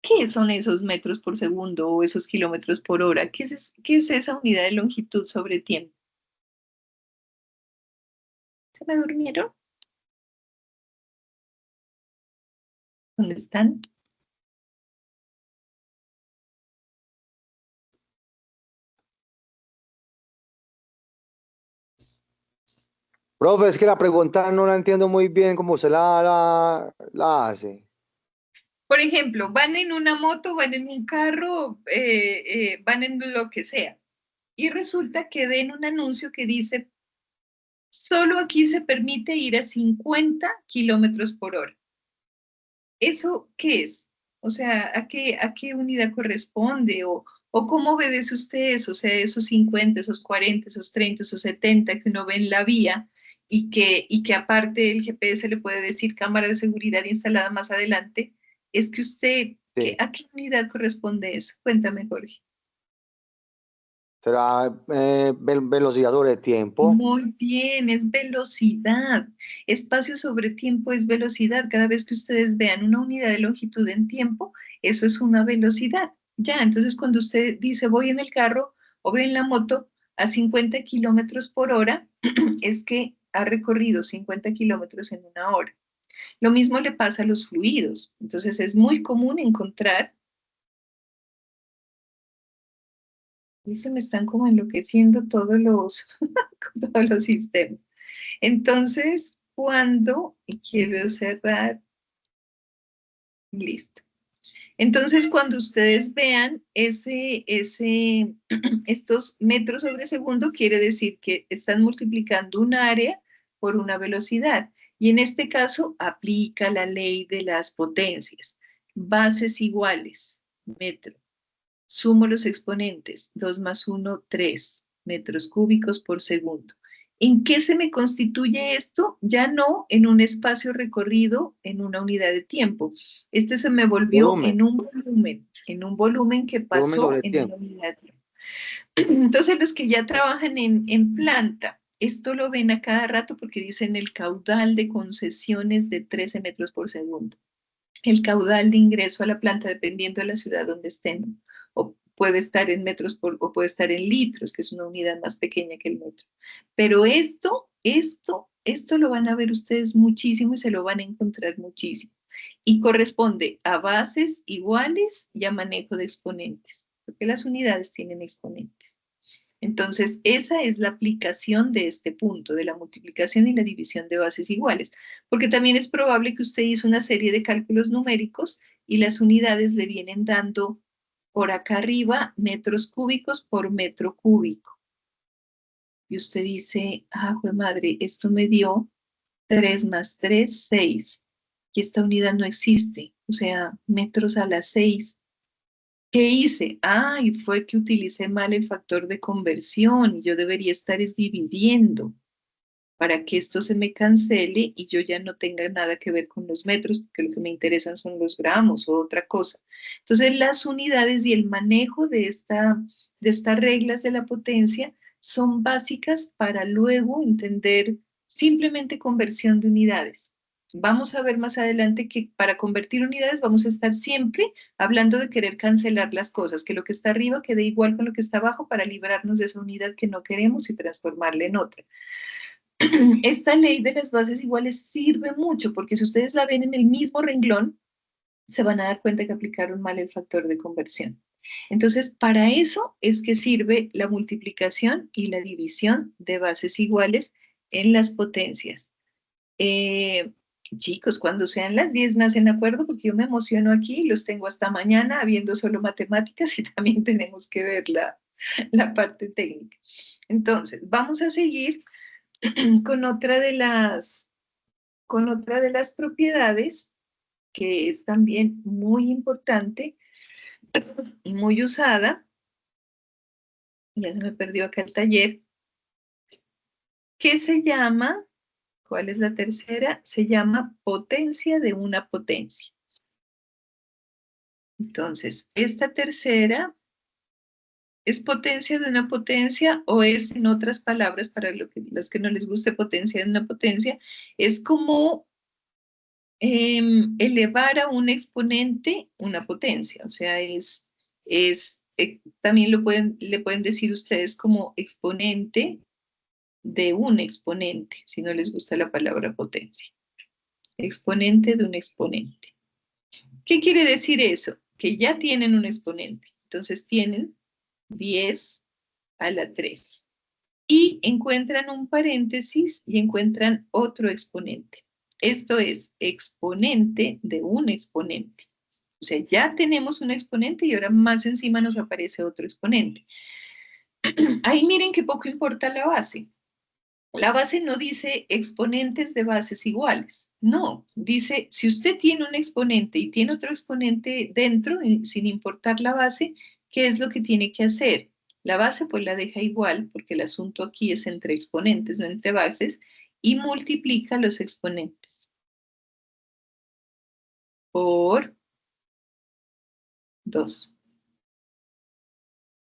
¿Qué son esos metros por segundo o esos kilómetros por hora? ¿Qué es esa unidad de longitud sobre tiempo? ¿Se me durmieron? ¿Dónde están? Profe, es que la pregunta no la entiendo muy bien cómo usted la hace. Por ejemplo, van en una moto, van en un carro, van en lo que sea. Y resulta que ven un anuncio que dice, solo aquí se permite ir a 50 kilómetros por hora. ¿Eso qué es? O sea, ¿a qué unidad corresponde? ¿O cómo obedece usted eso? O sea, esos 50, esos 40, esos 30, esos 70 que uno ve en la vía y que aparte el GPS le puede decir cámara de seguridad instalada más adelante, es que usted, Sí. ¿a qué unidad corresponde eso? Cuéntame, Jorge. ¿Será velocidad sobre tiempo? Muy bien, es velocidad. Espacio sobre tiempo es velocidad. Cada vez que ustedes vean una unidad de longitud en tiempo, eso es una velocidad. Ya, entonces cuando usted dice voy en el carro o voy en la moto a 50 kilómetros por hora, es que ha recorrido 50 kilómetros en una hora. Lo mismo le pasa a los fluidos. Entonces es muy común encontrar, y se me están como enloqueciendo todos los sistemas. Entonces, y quiero cerrar, listo. Entonces, cuando ustedes vean estos metros sobre segundo, quiere decir que están multiplicando un área por una velocidad. Y en este caso, aplica la ley de las potencias. Bases iguales, metro. Sumo los exponentes, 2 más 1, 3 metros cúbicos por segundo. ¿En qué se me constituye esto? Ya no en un espacio recorrido en una unidad de tiempo. Este se me volvió Volumen. en un volumen que Volumen pasó sobre en tiempo. una unidad de tiempo. Entonces, los que ya trabajan en planta, esto lo ven a cada rato porque dicen el caudal de concesiones de 13 metros por segundo. El caudal de ingreso a la planta, dependiendo de la ciudad donde estén, o puede estar en metros o puede estar en litros, que es una unidad más pequeña que el metro. Pero esto lo van a ver ustedes muchísimo y se lo van a encontrar muchísimo. Y corresponde a bases iguales y a manejo de exponentes, porque las unidades tienen exponentes. Entonces, esa es la aplicación de este punto, de la multiplicación y la división de bases iguales, porque también es probable que usted hizo una serie de cálculos numéricos y las unidades le vienen dando por acá arriba metros cúbicos por metro cúbico. Y usted dice, ah, jue madre, esto me dio 3 más 3, 6. Y esta unidad no existe, o sea, metros a la 6. ¿Qué hice? Ah, y fue que utilicé mal el factor de conversión y yo debería estar dividiendo para que esto se me cancele y yo ya no tenga nada que ver con los metros, porque lo que me interesan son los gramos o otra cosa. Entonces, las unidades y el manejo de estas reglas de la potencia son básicas para luego entender simplemente conversión de unidades. Vamos a ver más adelante que para convertir unidades vamos a estar siempre hablando de querer cancelar las cosas, que lo que está arriba quede igual con lo que está abajo para librarnos de esa unidad que no queremos y transformarla en otra. Esta ley de las bases iguales sirve mucho porque si ustedes la ven en el mismo renglón, se van a dar cuenta que aplicaron mal el factor de conversión. Entonces, para eso es que sirve la multiplicación y la división de bases iguales en las potencias. Chicos, cuando sean las 10 me hacen acuerdo porque yo me emociono aquí y los tengo hasta mañana habiendo solo matemáticas y también tenemos que ver la parte técnica. Entonces, vamos a seguir con otra de las propiedades que es también muy importante y muy usada. Ya se me perdió acá el taller. ¿Qué se llama? ¿Cuál es la tercera? Se llama potencia de una potencia. Entonces, esta tercera es potencia de una potencia o es, en otras palabras, para los que no les guste potencia de una potencia, es como elevar a un exponente una potencia. O sea, también le pueden decir ustedes como exponente de un exponente, si no les gusta la palabra potencia. Exponente de un exponente. ¿Qué quiere decir eso? Que ya tienen un exponente. Entonces tienen 10 a la 3. Y encuentran un paréntesis y encuentran otro exponente. Esto es exponente de un exponente. O sea, ya tenemos un exponente y ahora más encima nos aparece otro exponente. Ahí miren que poco importa la base. La base no dice exponentes de bases iguales. No, dice si usted tiene un exponente y tiene otro exponente dentro, sin importar la base, ¿qué es lo que tiene que hacer? La base pues la deja igual, porque el asunto aquí es entre exponentes, no entre bases, y multiplica los exponentes por 2.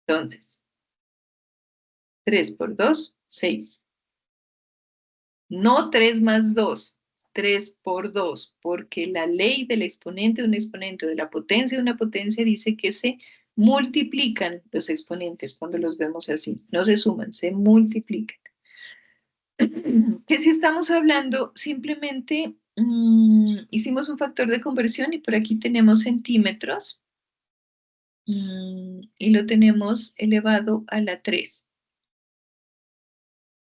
Entonces, 3 por 2, 6. No 3 más 2, 3 por 2, porque la ley del exponente de un exponente, de la potencia de una potencia, dice que se multiplican los exponentes cuando los vemos así. No se suman, se multiplican. Que si estamos hablando, simplemente hicimos un factor de conversión y por aquí tenemos centímetros y lo tenemos elevado a la 3.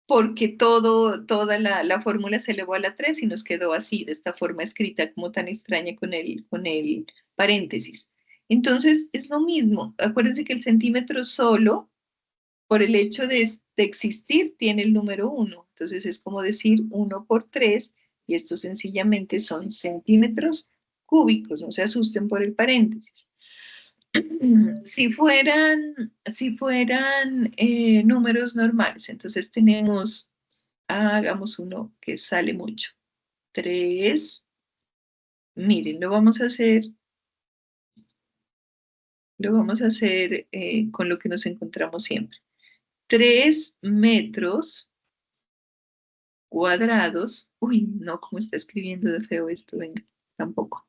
Porque toda la fórmula se elevó a la 3 y nos quedó así, de esta forma escrita, como tan extraña con el paréntesis. Entonces, es lo mismo. Acuérdense que el centímetro solo, por el hecho de existir, tiene el número 1. Entonces, es como decir 1 por 3, y esto sencillamente son centímetros cúbicos. No se asusten por el paréntesis. Si fueran números normales, entonces tenemos, hagamos uno que sale mucho. 3, miren, lo vamos a hacer con lo que nos encontramos siempre. 3 metros cuadrados. Uy, no, ¿cómo está escribiendo de feo esto? Venga, tampoco.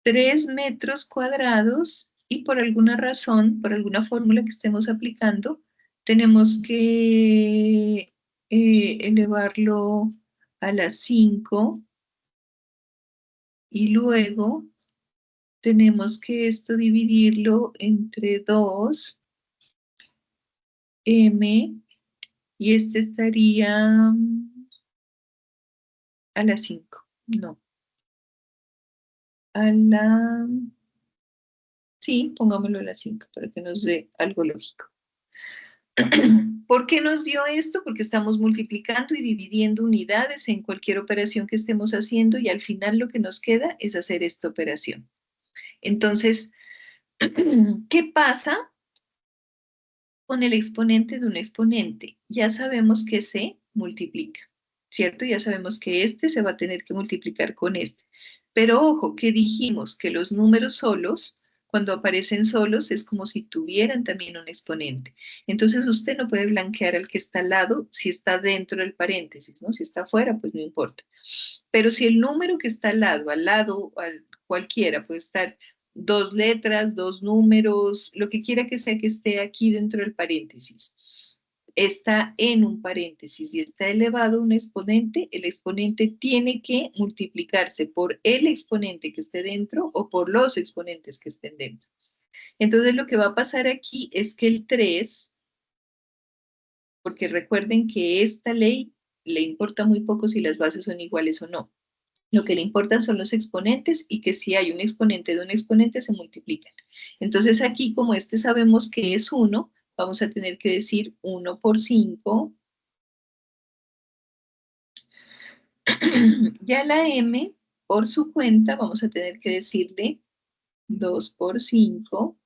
3 metros cuadrados y por alguna razón, por alguna fórmula que estemos aplicando, tenemos que elevarlo a la 5 y luego tenemos que esto dividirlo entre 2, m, y este estaría a la 5. No. A la... Sí, pongámoslo a la 5 para que nos dé algo lógico. ¿Por qué nos dio esto? Porque estamos multiplicando y dividiendo unidades en cualquier operación que estemos haciendo y al final lo que nos queda es hacer esta operación. Entonces, ¿qué pasa con el exponente de un exponente? Ya sabemos que se multiplica, ¿cierto? Ya sabemos que este se va a tener que multiplicar con este. Pero ojo, que dijimos que los números solos, cuando aparecen solos, es como si tuvieran también un exponente. Entonces usted no puede blanquear al que está al lado si está dentro del paréntesis, ¿no? Si está afuera, pues no importa. Pero si el número que está al lado, cualquiera, puede estar 2 letras, 2 números, lo que quiera que sea que esté aquí dentro del paréntesis, está en un paréntesis y está elevado a un exponente, el exponente tiene que multiplicarse por el exponente que esté dentro o por los exponentes que estén dentro. Entonces lo que va a pasar aquí es que el 3, porque recuerden que esta ley le importa muy poco si las bases son iguales o no. Lo que le importan son los exponentes y que si hay un exponente de un exponente se multiplican. Entonces aquí, como este sabemos que es 1, vamos a tener que decir 1 por 5. Ya la m, por su cuenta, vamos a tener que decirle 2 por 5.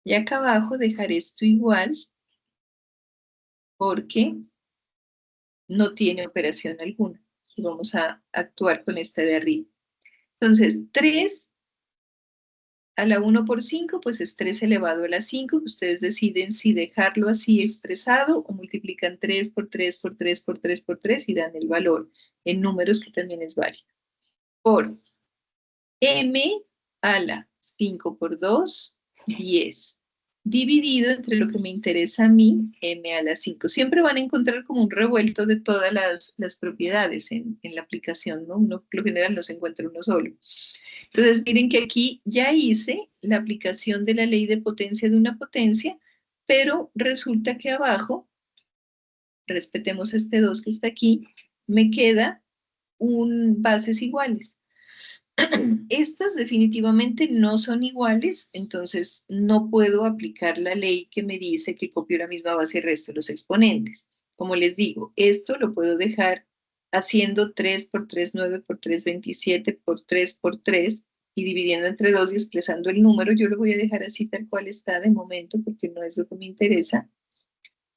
Y acá abajo dejar esto igual porque no tiene operación alguna. Y vamos a actuar con esta de arriba. Entonces, 3 a la 1 por 5, pues es 3 elevado a la 5. Ustedes deciden si dejarlo así expresado o multiplican 3 por 3 por 3 por 3 por 3 y dan el valor en números que también es válido. Por m a la 5 por 2, 10. Dividido entre lo que me interesa a mí, m a la 5. Siempre van a encontrar como un revuelto de todas las propiedades en la aplicación, ¿no? Uno, por lo general, no se encuentra uno solo. Entonces, miren que aquí ya hice la aplicación de la ley de potencia de una potencia, pero resulta que abajo, respetemos este 2 que está aquí, me queda bases iguales. Estas definitivamente no son iguales, entonces no puedo aplicar la ley que me dice que copio la misma base y resto de los exponentes. Como les digo, esto lo puedo dejar haciendo 3 por 3, 9 por 3, 27 por 3 por 3 y dividiendo entre 2 y expresando el número. Yo lo voy a dejar así tal cual está de momento porque no es lo que me interesa.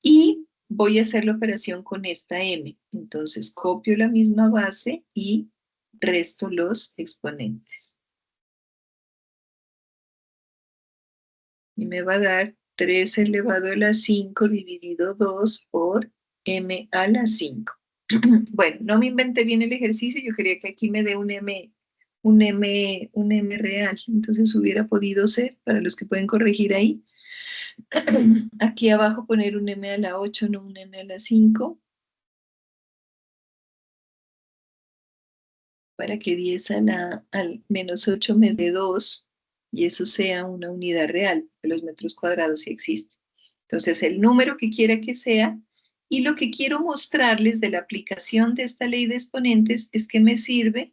Y voy a hacer la operación con esta m. Entonces copio la misma base y resto los exponentes. Y me va a dar 3 elevado a la 5 dividido 2 por m a la 5. Bueno, no me inventé bien el ejercicio, yo quería que aquí me dé un m real, entonces hubiera podido ser, para los que pueden corregir ahí, aquí abajo poner un m a la 8, no un m a la 5, para que 10 al menos 8 me dé 2, y eso sea una unidad real, que los metros cuadrados sí existen. Entonces, el número que quiera que sea, y lo que quiero mostrarles de la aplicación de esta ley de exponentes es que me sirve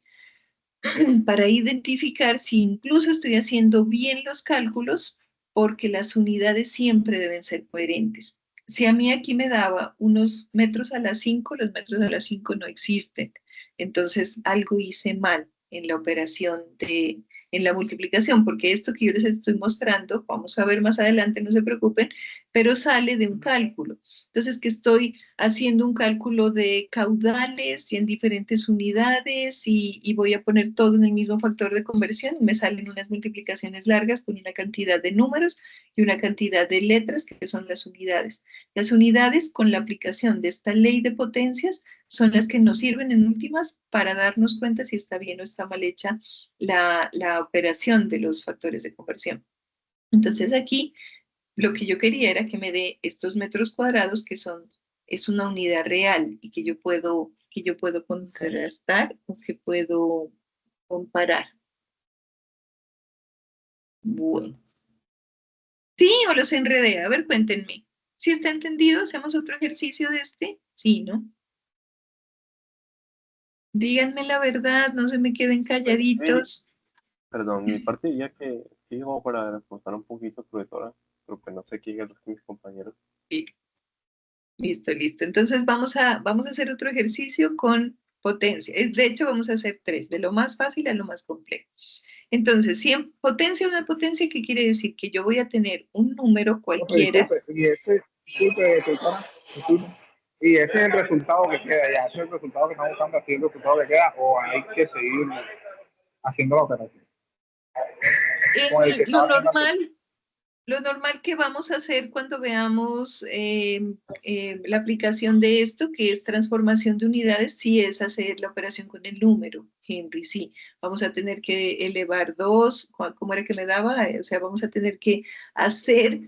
para identificar si incluso estoy haciendo bien los cálculos, porque las unidades siempre deben ser coherentes. Si a mí aquí me daba unos metros a la 5, los metros a la 5 no existen. Entonces, algo hice mal en la operación en la multiplicación, porque esto que yo les estoy mostrando, vamos a ver más adelante, no se preocupen, pero sale de un cálculo. Entonces, que estoy haciendo un cálculo de caudales y en diferentes unidades y voy a poner todo en el mismo factor de conversión y me salen unas multiplicaciones largas con una cantidad de números y una cantidad de letras que son las unidades. Las unidades con la aplicación de esta ley de potencias son las que nos sirven en últimas para darnos cuenta si está bien o está mal hecha la operación de los factores de conversión. Entonces aquí lo que yo quería era que me dé estos metros cuadrados que es una unidad real y que yo puedo contrastar o que puedo comparar. Bueno. ¿Sí o los enredé? A ver, cuéntenme. ¿Sí está entendido? ¿Hacemos otro ejercicio de este? Sí, ¿no? Díganme la verdad, no se me queden calladitos. Perdón, mi parte diría que sí, como para reforzar un poquito, profesora, pero que no sé quién es mis compañeros. Sí. Listo, listo. Entonces vamos a hacer otro ejercicio con potencia. De hecho, vamos a hacer 3, de lo más fácil a lo más complejo. Entonces, si en potencia una potencia, ¿qué quiere decir? Que yo voy a tener un número cualquiera. Y ese es el resultado que queda ya, ese es el resultado que estamos buscando, así es el resultado que queda, o hay que seguir haciendo la operación. Lo normal que vamos a hacer cuando veamos la aplicación de esto, que es transformación de unidades, sí es hacer la operación con el número, Henry, sí. Vamos a tener que elevar 2, ¿cómo era que me daba? O sea, vamos a tener que hacer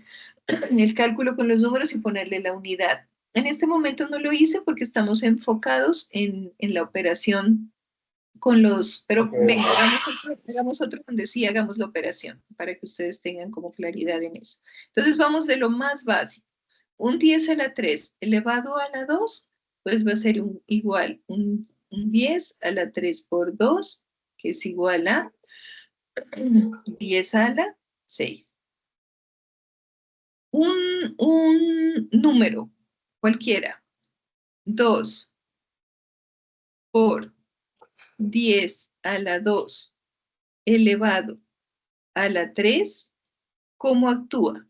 el cálculo con los números y ponerle la unidad. En este momento no lo hice porque estamos enfocados en la operación con los, pero venga, hagamos otro donde sí hagamos la operación, para que ustedes tengan como claridad en eso. Entonces vamos de lo más básico. Un 10 a la 3 elevado a la 2, pues va a ser igual un 10 a la 3 por 2, que es igual a 10 a la 6. Un número cualquiera, 2 por 10 a la 2 elevado a la 3, ¿cómo actúa?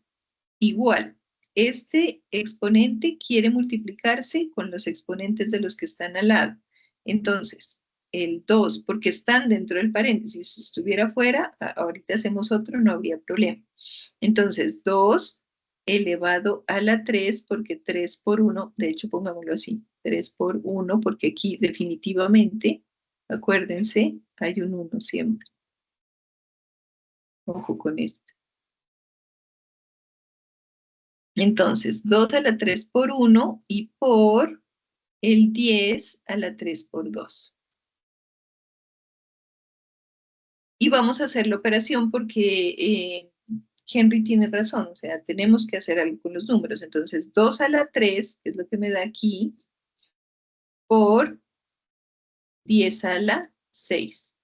Igual, este exponente quiere multiplicarse con los exponentes de los que están al lado. Entonces, el 2, porque están dentro del paréntesis, si estuviera fuera, ahorita hacemos otro, no habría problema. Entonces, 2 elevado a la 3, porque 3 por 1, de hecho pongámoslo así, 3 por 1, porque aquí definitivamente, acuérdense, hay un 1 siempre. Ojo con esto. Entonces, 2 a la 3 por 1 y por el 10 a la 3 por 2. Y vamos a hacer la operación porque Henry tiene razón, o sea, tenemos que hacer algo con los números. Entonces, 2 a la 3, que es lo que me da aquí, por 10 a la 6.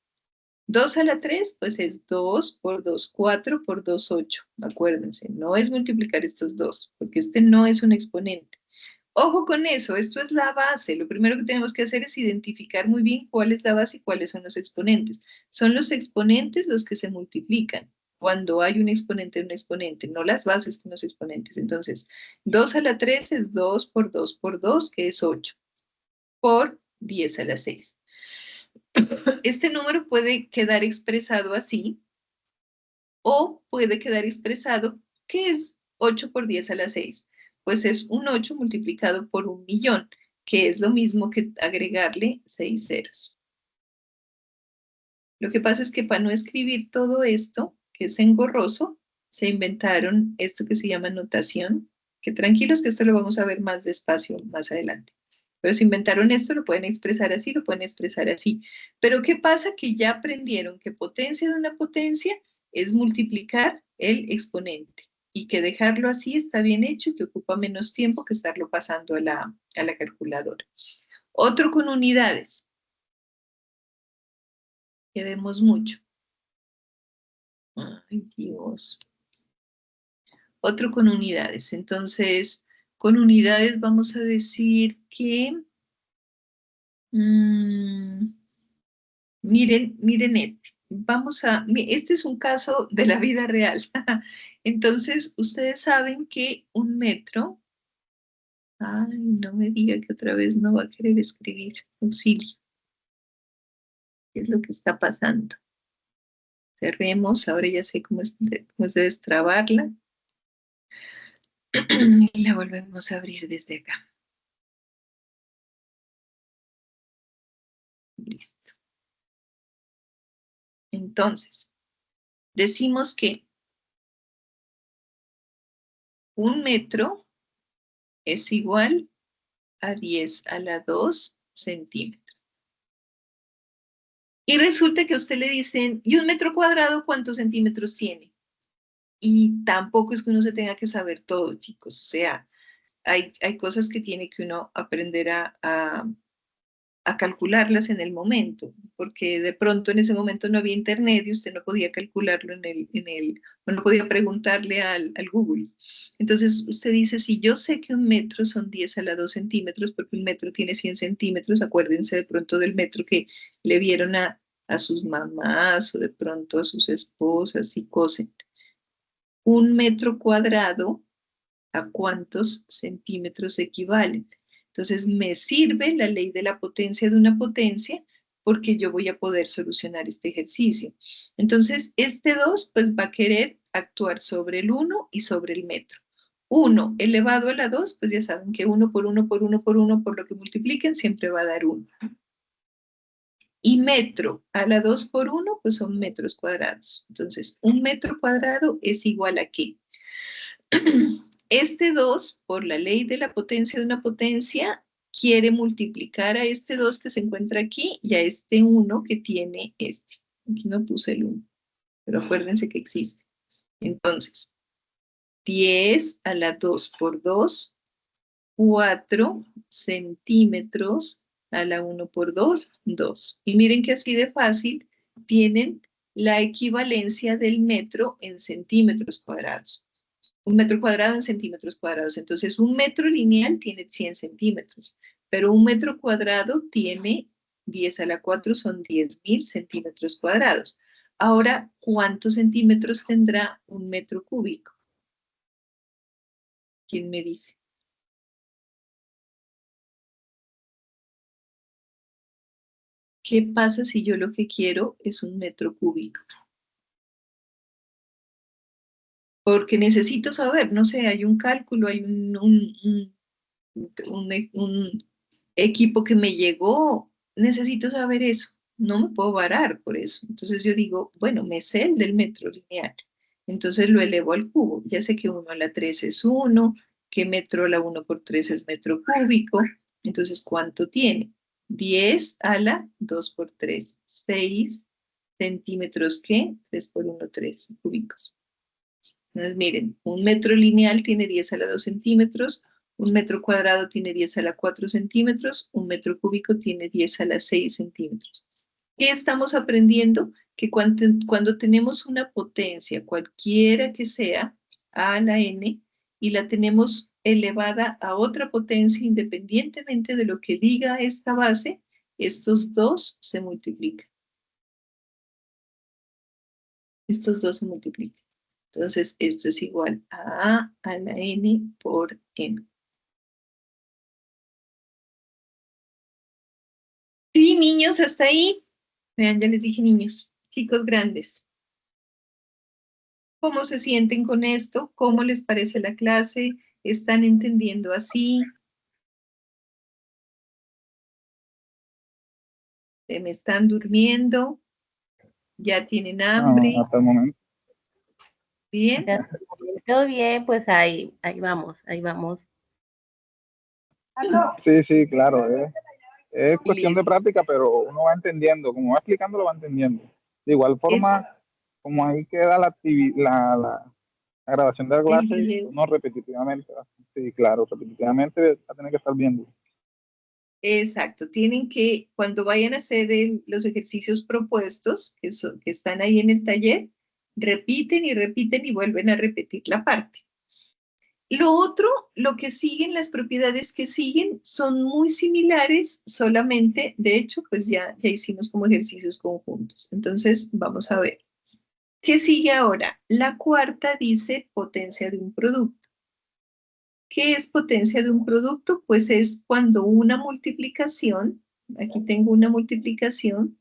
2 a la 3, pues es 2 por 2, 4 por 2, 8. Acuérdense, no es multiplicar estos dos, porque este no es un exponente. Ojo con eso, esto es la base. Lo primero que tenemos que hacer es identificar muy bien cuál es la base y cuáles son los exponentes. Son los exponentes los que se multiplican cuando hay un exponente, no las bases con los exponentes. Entonces, 2 a la 3 es 2 por 2 por 2, que es 8, por 10 a la 6. Este número puede quedar expresado así, o puede quedar expresado, que es 8 por 10 a la 6. Pues es un 8 multiplicado por 1.000.000, que es lo mismo que agregarle 6 ceros. Lo que pasa es que para no escribir todo esto, que es engorroso, se inventaron esto que se llama notación, que tranquilos que esto lo vamos a ver más despacio más adelante. Pero se inventaron esto, lo pueden expresar así, lo pueden expresar así. Pero ¿qué pasa? Que ya aprendieron que potencia de una potencia es multiplicar el exponente y que dejarlo así está bien hecho y que ocupa menos tiempo que estarlo pasando a la calculadora. Otro con unidades, que vemos mucho. Ay, Dios. Otro con unidades. Entonces, con unidades vamos a decir que, miren este. Este es un caso de la vida real. Entonces, ustedes saben que un metro, ay, no me diga que otra vez no va a querer escribir auxilio. ¿Qué es lo que está pasando? Cerremos, ahora ya sé cómo es de destrabarla. Y la volvemos a abrir desde acá. Listo. Entonces, decimos que un metro es igual a 10 a la 2 centímetros. Y resulta que a usted le dicen, ¿y un metro cuadrado cuántos centímetros tiene? Y tampoco es que uno se tenga que saber todo, chicos. O sea, hay cosas que tiene que uno aprender a calcularlas en el momento, porque de pronto en ese momento no había internet y usted no podía calcularlo o no podía preguntarle al Google. Entonces usted dice, si yo sé que un metro son 10 a la 2 centímetros, porque un metro tiene 100 centímetros, acuérdense de pronto del metro que le vieron a sus mamás o de pronto a sus esposas y cosen. Un metro cuadrado, ¿a cuántos centímetros equivalen? Entonces, me sirve la ley de la potencia de una potencia porque yo voy a poder solucionar este ejercicio. Entonces, este 2 pues va a querer actuar sobre el 1 y sobre el metro. 1 elevado a la 2, pues ya saben que 1 por 1 por 1 por 1 por lo que multipliquen siempre va a dar 1. Y metro a la 2 por 1, pues son metros cuadrados. Entonces, un metro cuadrado es igual a ¿qué? Este 2, por la ley de la potencia de una potencia, quiere multiplicar a este 2 que se encuentra aquí y a este 1 que tiene este. Aquí no puse el 1, pero acuérdense que existe. Entonces, 10 a la 2 por 2, 4 centímetros a la 1 por 2, 2. Y miren que así de fácil tienen la equivalencia del metro en centímetros cuadrados. Un metro cuadrado en centímetros cuadrados. Entonces, un metro lineal tiene 100 centímetros, pero un metro cuadrado tiene 10 a la 4, son 10.000 centímetros cuadrados. Ahora, ¿cuántos centímetros tendrá un metro cúbico? ¿Quién me dice? ¿Qué pasa si yo lo que quiero es un metro cúbico? Porque necesito saber, no sé, hay un cálculo, hay un equipo que me llegó, necesito saber eso, no me puedo varar por eso. Entonces yo digo, bueno, me sé el del metro lineal, entonces lo elevo al cubo, ya sé que 1 a la 3 es 1, que metro a la 1 por 3 es metro cúbico, entonces ¿cuánto tiene? 10 a la 2 por 3, 6 centímetros, ¿qué? 3 por 1, 3 cúbicos. Entonces, miren, un metro lineal tiene 10 a la 2 centímetros, un metro cuadrado tiene 10 a la 4 centímetros, un metro cúbico tiene 10 a la 6 centímetros. ¿Qué estamos aprendiendo? Que cuando tenemos una potencia, cualquiera que sea, a la n, y la tenemos elevada a otra potencia, independientemente de lo que diga esta base, estos dos se multiplican. Estos dos se multiplican. Entonces, esto es igual a la n por m. Sí, niños, hasta ahí. Vean, ya les dije niños, chicos grandes. ¿Cómo se sienten con esto? ¿Cómo les parece la clase? ¿Están entendiendo así? ¿Se me están durmiendo? ¿Ya tienen hambre? No, hasta el momento. ¿Bien? Todo bien, pues ahí vamos, ahí vamos. Sí, sí, claro. Es cuestión de Listo. práctica, pero uno va entendiendo. Como va explicando, lo va entendiendo. De igual forma, como ahí queda la grabación de la El clase, video. uno repetitivamente. Sí, claro, repetitivamente va a tener que estar viendo. Exacto, tienen que, cuando vayan a hacer los ejercicios propuestos, que están ahí en el taller, repiten y vuelven a repetir la parte. Lo otro, lo que siguen, las propiedades que siguen son muy similares, solamente, de hecho, pues ya hicimos como ejercicios conjuntos. Entonces, vamos a ver. ¿Qué sigue ahora? La cuarta dice potencia de un producto. ¿Qué es potencia de un producto? Pues es cuando una multiplicación, aquí tengo una multiplicación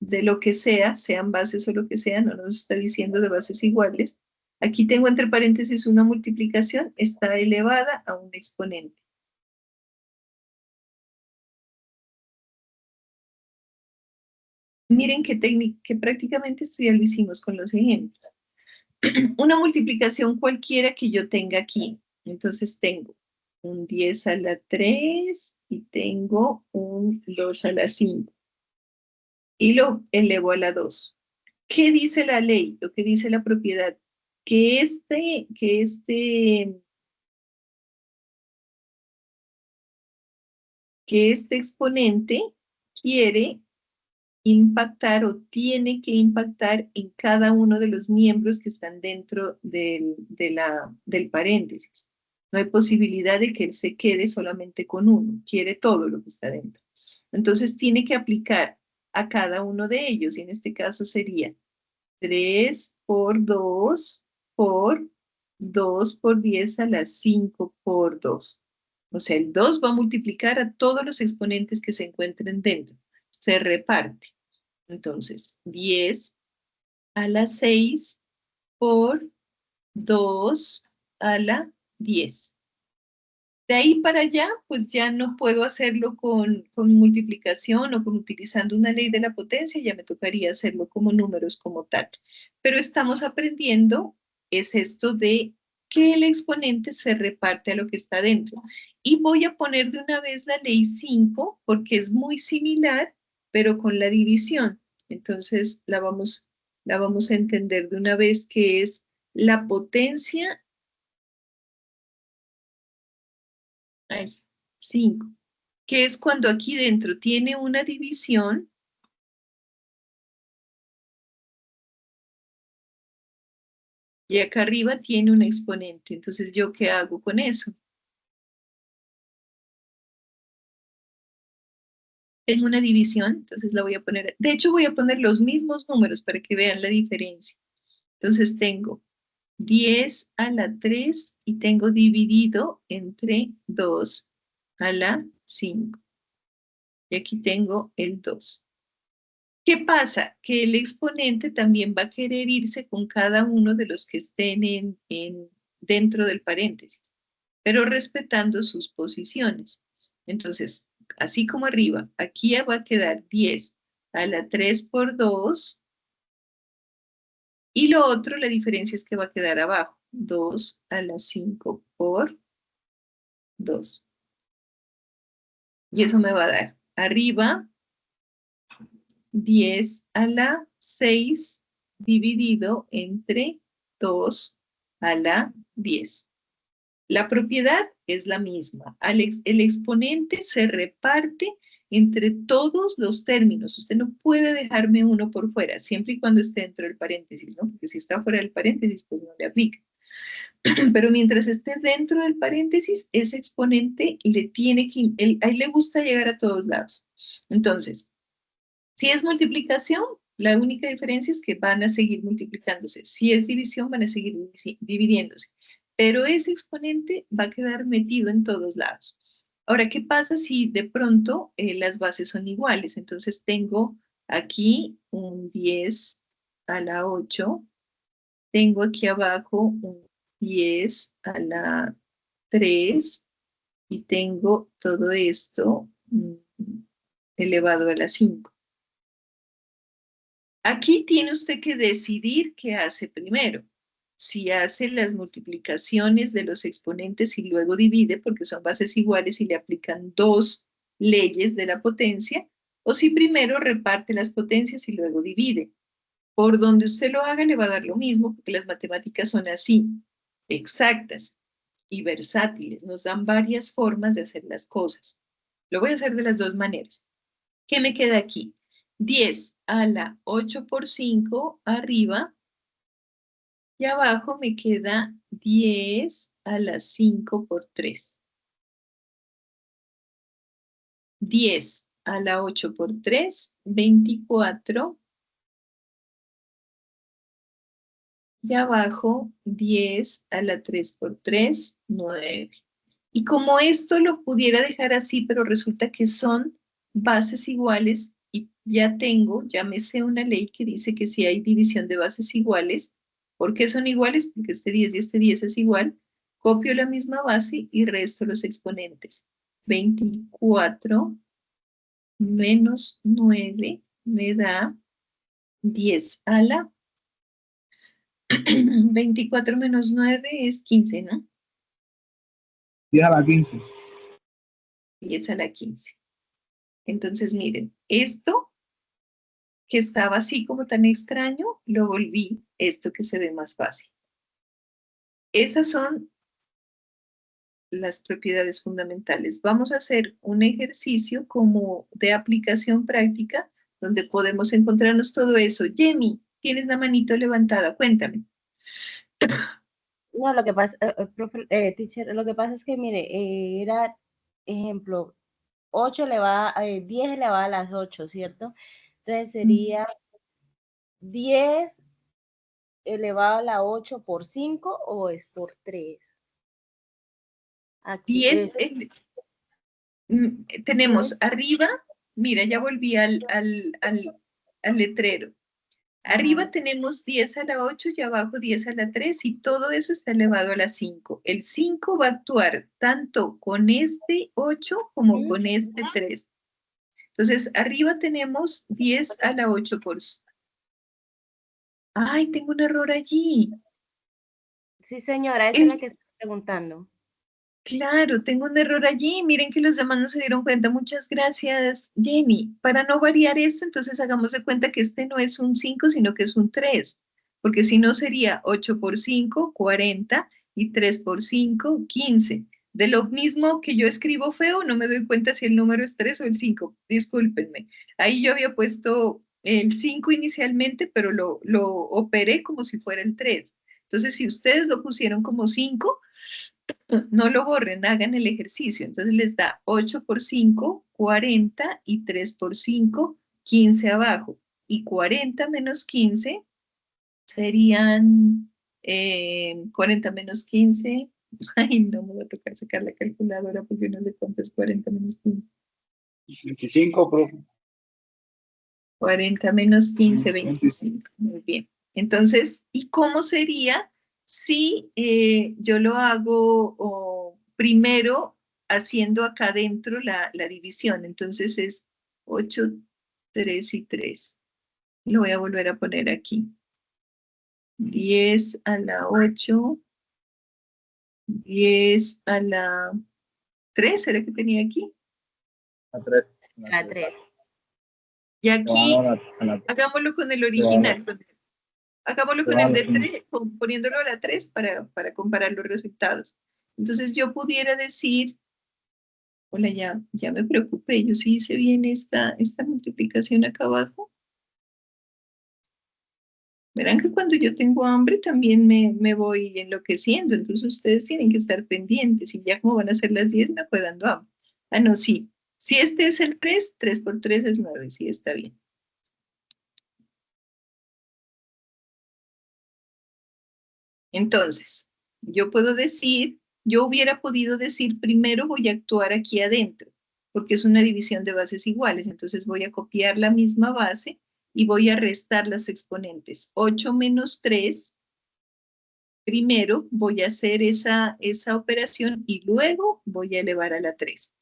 de lo que sea, sean bases o lo que sea, no nos está diciendo de bases iguales. Aquí tengo entre paréntesis una multiplicación, está elevada a un exponente. Miren que prácticamente esto ya lo hicimos con los ejemplos. Una multiplicación cualquiera que yo tenga aquí. Entonces tengo un 10 a la 3 y tengo un 2 a la 5. Y lo elevo a la 2. ¿Qué dice la ley? Lo que dice la propiedad que este exponente quiere impactar o tiene que impactar en cada uno de los miembros que están dentro del paréntesis. No hay posibilidad de que él se quede solamente con uno, quiere todo lo que está dentro. Entonces tiene que aplicar a cada uno de ellos, y en este caso sería 3 por 2 por 2 por 10 a la 5 por 2. O sea, el 2 va a multiplicar a todos los exponentes que se encuentren dentro. Se reparte. Entonces, 10 a la 6 por 2 a la 10. De ahí para allá, pues ya no puedo hacerlo con multiplicación o con utilizando una ley de la potencia, ya me tocaría hacerlo como números como tal. Pero estamos aprendiendo, es esto de que el exponente se reparte a lo que está dentro. Y voy a poner de una vez la ley 5, porque es muy similar, pero con la división. Entonces la vamos a entender de una vez, que es la potencia. 5, que es cuando aquí dentro tiene una división y acá arriba tiene un exponente. Entonces, ¿yo qué hago con eso? Tengo una división, entonces la voy a poner, de hecho voy a poner los mismos números para que vean la diferencia. Entonces tengo 10 a la 3 y tengo dividido entre 2 a la 5. Y aquí tengo el 2. ¿Qué pasa? Que el exponente también va a querer irse con cada uno de los que estén dentro del paréntesis, pero respetando sus posiciones. Entonces, así como arriba, aquí va a quedar 10 a la 3 por 2, y lo otro, la diferencia es que va a quedar abajo, 2 a la 5 por 2. Y eso me va a dar arriba 10 a la 6 dividido entre 2 a la 10. La propiedad es la misma. El exponente se reparte entre todos los términos. Usted no puede dejarme uno por fuera, siempre y cuando esté dentro del paréntesis, ¿no? Porque si está fuera del paréntesis, pues no le aplica. Pero mientras esté dentro del paréntesis, ese exponente le tiene que, a él le gusta llegar a todos lados. Entonces, si es multiplicación, la única diferencia es que van a seguir multiplicándose. Si es división, van a seguir dividiéndose. Pero ese exponente va a quedar metido en todos lados. Ahora, ¿qué pasa si de pronto las bases son iguales? Entonces tengo aquí un 10 a la 8. Tengo aquí abajo un 10 a la 3. Y tengo todo esto elevado a la 5. Aquí tiene usted que decidir qué hace primero. Si hace las multiplicaciones de los exponentes y luego divide, porque son bases iguales y le aplican dos leyes de la potencia, o si primero reparte las potencias y luego divide. Por donde usted lo haga le va a dar lo mismo, porque las matemáticas son así, exactas y versátiles. Nos dan varias formas de hacer las cosas. Lo voy a hacer de las dos maneras. ¿Qué me queda aquí? 10 a la 8 por 5 arriba, y abajo me queda 10 a la 5 por 3. 10 a la 8 por 3, 24. Y abajo 10 a la 3 por 3, 9. Y como esto lo pudiera dejar así, pero resulta que son bases iguales, y ya me sé una ley que dice que si hay división de bases iguales, ¿por qué son iguales? Porque este 10 y este 10 es igual. Copio la misma base y resto los exponentes. 24 menos 9 me da 10 a la 24 menos 9 es 15, ¿no? 10 a la 15. 10 a la 15. Entonces, miren, esto que estaba así como tan extraño, lo volví esto que se ve más fácil. Esas son las propiedades fundamentales. Vamos a hacer un ejercicio como de aplicación práctica donde podemos encontrarnos todo eso. Jamie, tienes la manito levantada, cuéntame. No, lo que pasa, teacher, lo que pasa es que, mire, era, ejemplo, 10 elevado a las 8, ¿cierto? Entonces sería 10 elevado a la 8 por 5 o es por 3. Aquí 10, es tenemos 10. arriba, mira, ya volví al letrero. Arriba tenemos 10 a la 8 y abajo 10 a la 3 y todo eso está elevado a la 5. El 5 va a actuar tanto con este 8 como con este 3. Entonces, arriba tenemos 10 a la 8 por... ¡Ay, tengo un error allí! Sí, señora, esa es la que estoy preguntando. Claro, tengo un error allí. Miren que los demás no se dieron cuenta. Muchas gracias, Jenny. Para no variar esto, entonces hagamos de cuenta que este no es un 5, sino que es un 3. Porque si no sería 8 por 5, 40, y 3 por 5, 15. De lo mismo que yo escribo feo, no me doy cuenta si el número es 3 o el 5. Discúlpenme. Ahí yo había puesto el 5 inicialmente, pero lo operé como si fuera el 3. Entonces, si ustedes lo pusieron como 5, no lo borren, hagan el ejercicio. Entonces les da 8 por 5, 40 y 3 por 5, 15 abajo. Y 40 menos 15 serían 40 menos 15. Ay, no me va a tocar sacar la calculadora porque no sé cuánto es 40 menos 15. 25, profe. 40 menos 15, 25. Muy bien. Entonces, ¿y cómo sería si yo lo hago primero haciendo acá adentro la división? Entonces es 8, 3 y 3. Lo voy a volver a poner aquí. 10 a la 8, 10 a la 3, ¿era que tenía aquí? A 3. La 3. Y aquí, hagámoslo con el original. Hagámoslo con el de 3, poniéndolo a la 3 para comparar los resultados. Entonces yo pudiera decir, hola, ya me preocupé, yo sí hice bien esta multiplicación acá abajo. Verán que cuando yo tengo hambre también me voy enloqueciendo, entonces ustedes tienen que estar pendientes y ya como van a ser las 10 me fue dando hambre. Ah, no, sí. Si este es el 3, 3 por 3 es 9, sí, está bien. Entonces, yo hubiera podido decir, primero voy a actuar aquí adentro, porque es una división de bases iguales. Entonces voy a copiar la misma base y voy a restar los exponentes. 8 menos 3, primero voy a hacer esa operación y luego voy a elevar a la 3.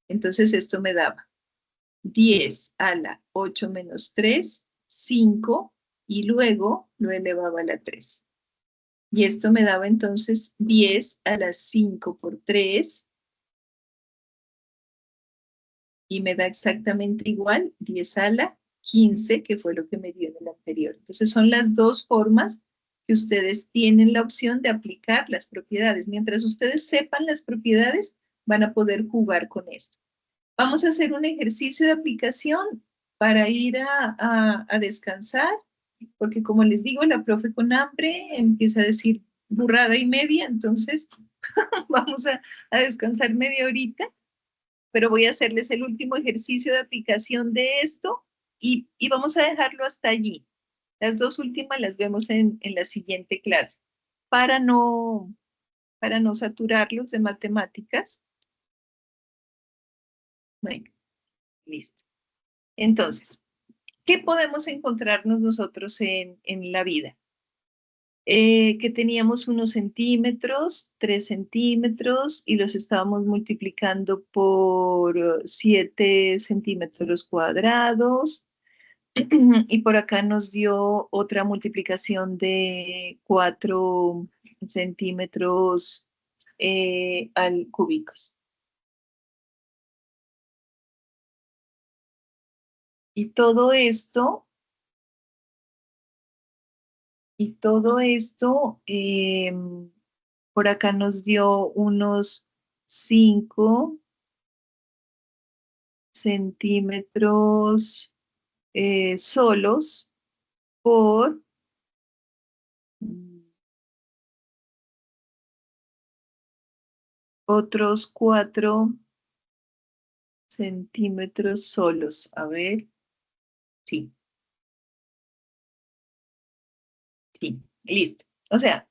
Entonces esto me daba 10 a la 8 menos 3, 5, y luego lo elevaba a la 3. Y esto me daba entonces 10 a la 5 por 3 y me da exactamente igual 10 a la 15, que fue lo que me dio en el anterior. Entonces son las dos formas que ustedes tienen la opción de aplicar las propiedades. Mientras ustedes sepan las propiedades, van a poder jugar con esto. Vamos a hacer un ejercicio de aplicación para ir a descansar, porque como les digo, la profe con hambre empieza a decir burrada y media, entonces vamos a descansar media horita, pero voy a hacerles el último ejercicio de aplicación de esto y vamos a dejarlo hasta allí. Las dos últimas las vemos en la siguiente clase, para no, para no saturarlos de matemáticas. Bueno, listo. Entonces, ¿qué podemos encontrarnos nosotros en la vida? Que teníamos unos centímetros, 3 centímetros, y los estábamos multiplicando por 7 centímetros cuadrados. Y por acá nos dio otra multiplicación de 4 centímetros al cúbicos. Y todo esto Por acá nos dio unos 5 centímetros solos por otros 4 centímetros solos. A ver, sí. Sí, listo. O sea,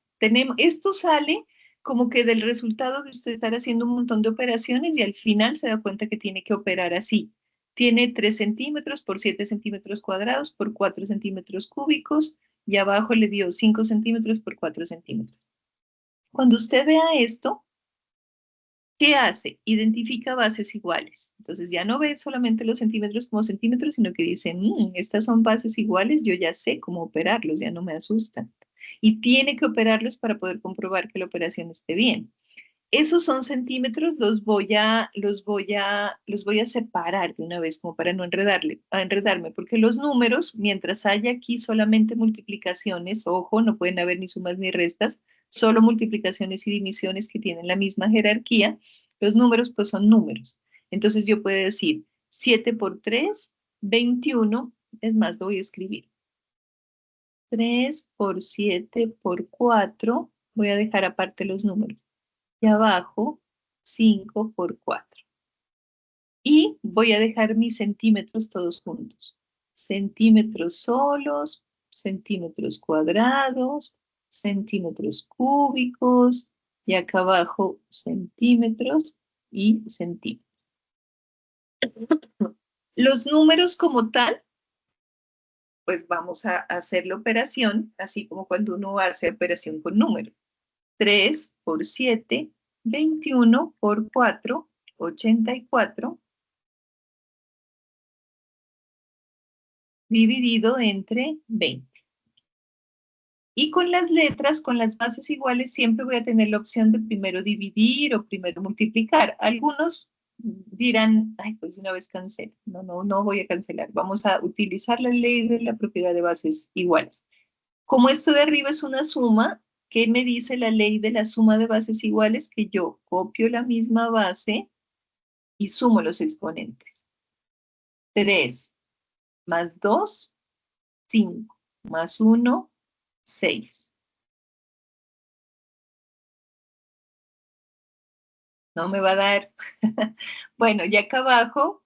esto sale como que del resultado de usted estar haciendo un montón de operaciones y al final se da cuenta que tiene que operar así. Tiene 3 centímetros por 7 centímetros cuadrados por 4 centímetros cúbicos y abajo le dio 5 centímetros por 4 centímetros. Cuando usted vea esto, ¿qué hace? Identifica bases iguales. Entonces ya no ve solamente los centímetros como centímetros, sino que dice, estas son bases iguales, yo ya sé cómo operarlos, ya no me asustan. Y tiene que operarlos para poder comprobar que la operación esté bien. Esos son centímetros, los voy a separar de una vez, como para no enredarme, porque los números, mientras haya aquí solamente multiplicaciones, ojo, no pueden haber ni sumas ni restas, solo multiplicaciones y divisiones que tienen la misma jerarquía, los números pues son números. Entonces yo puedo decir 7 por 3, 21, es más, lo voy a escribir. 3 por 7 por 4, voy a dejar aparte los números. Y abajo 5 por 4. Y voy a dejar mis centímetros todos juntos. Centímetros solos, centímetros cuadrados, centímetros cúbicos, y acá abajo centímetros y centímetros. Los números como tal, pues vamos a hacer la operación, así como cuando uno hace operación con números. 3 por 7, 21 por 4, 84, dividido entre 20. Y con las letras, con las bases iguales, siempre voy a tener la opción de primero dividir o primero multiplicar. Algunos dirán, ay, pues una vez cancelo. No voy a cancelar. Vamos a utilizar la ley de la propiedad de bases iguales. Como esto de arriba es una suma, ¿qué me dice la ley de la suma de bases iguales? Que yo copio la misma base y sumo los exponentes. 3 más 2, 5, más 1, 6. No me va a dar. Bueno, y acá abajo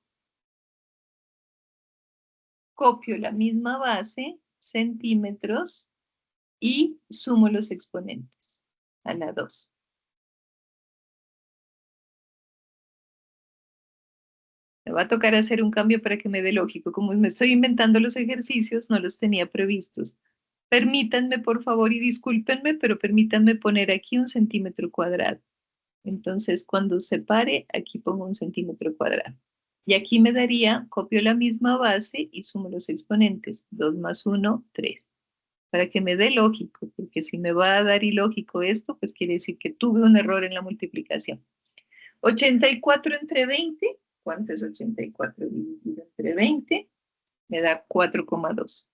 copio la misma base, centímetros, y sumo los exponentes a la 2. Me va a tocar hacer un cambio para que me dé lógico. Como me estoy inventando los ejercicios, no los tenía previstos. Permítanme, por favor, y discúlpenme, pero permítanme poner aquí 1 centímetro cuadrado. Entonces, cuando separe, aquí pongo 1 centímetro cuadrado. Y aquí me daría, copio la misma base y sumo los exponentes. 2 más 1, 3. Para que me dé lógico, porque si me va a dar ilógico esto, pues quiere decir que tuve un error en la multiplicación. 84 entre 20, ¿cuánto es 84 dividido entre 20? Me da 4,2.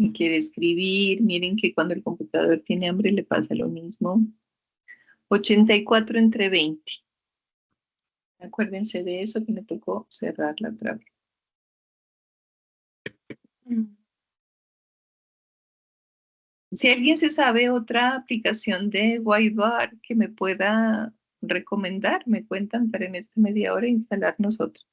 Y quiere escribir, miren que cuando el computador tiene hambre le pasa lo mismo. 84 entre 20. Acuérdense de eso que me tocó cerrarla otra vez. Si alguien se sabe otra aplicación de Whitebar que me pueda recomendar, me cuentan para en esta media hora instalar nosotros.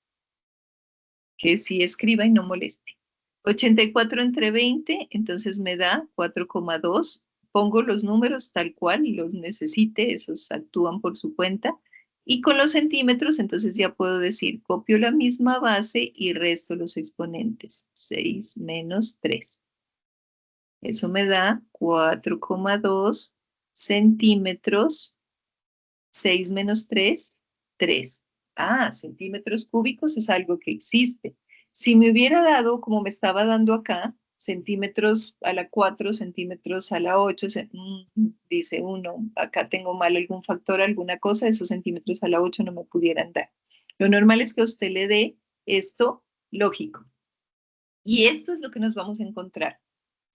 Que sí escriba y no moleste. 84 entre 20, entonces me da 4,2. Pongo los números tal cual los necesite, esos actúan por su cuenta. Y con los centímetros, entonces ya puedo decir, copio la misma base y resto los exponentes. 6 menos 3. Eso me da 4,2 centímetros. 6 menos 3, 3. Ah, centímetros cúbicos es algo que existe. Si me hubiera dado, como me estaba dando acá, centímetros a la 4, centímetros a la 8, dice uno, acá tengo mal algún factor, alguna cosa, esos centímetros a la 8 no me pudieran dar. Lo normal es que a usted le dé esto lógico. Y esto es lo que nos vamos a encontrar.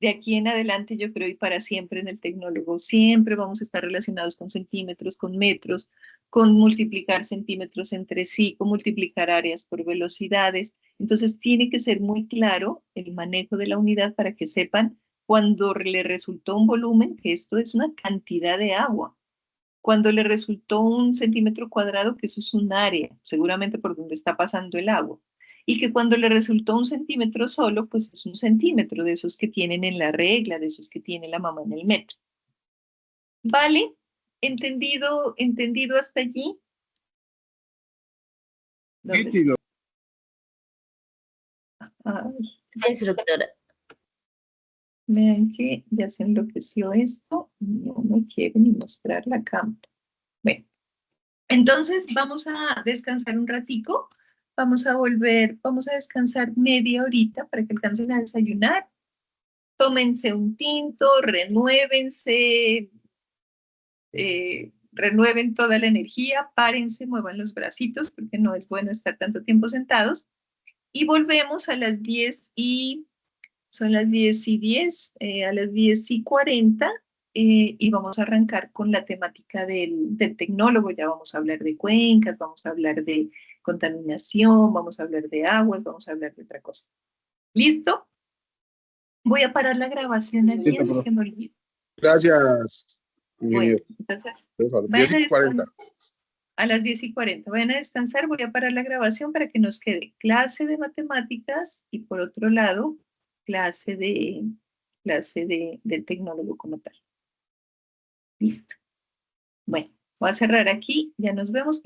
De aquí en adelante, yo creo, y para siempre en el tecnólogo, siempre vamos a estar relacionados con centímetros, con metros, con multiplicar centímetros entre sí, con multiplicar áreas por velocidades. Entonces, tiene que ser muy claro el manejo de la unidad para que sepan cuando le resultó un volumen, que esto es una cantidad de agua. Cuando le resultó un centímetro cuadrado, que eso es un área, seguramente por donde está pasando el agua. Y que cuando le resultó un centímetro solo, pues es un centímetro de esos que tienen en la regla, de esos que tiene la mamá en el metro. ¿Vale? ¿Entendido hasta allí? ¿Dónde está? Nítido. Ay, Instructora. vean que ya se enloqueció esto. No me quiere ni mostrar la cámara. Bueno, entonces vamos a descansar un ratico. Vamos a descansar media horita para que alcancen a desayunar. Tómense un tinto, renuévense, renueven toda la energía, párense, muevan los bracitos, porque no es bueno estar tanto tiempo sentados. Y volvemos a las 10 y, son las 10:10, a las 10:40, y vamos a arrancar con la temática del tecnólogo. Ya vamos a hablar de cuencas, vamos a hablar de contaminación, vamos a hablar de aguas, vamos a hablar de otra cosa. ¿Listo? Voy a parar la grabación aquí Listo, antes profe. que me olvide. Gracias, Bueno, ingeniero. entonces, Por favor, vayan 10:40. a las 10:40. Vayan a descansar, voy a parar la grabación para que nos quede clase de matemáticas y por otro lado, clase del tecnólogo como tal. Listo. Bueno, voy a cerrar aquí, ya nos vemos.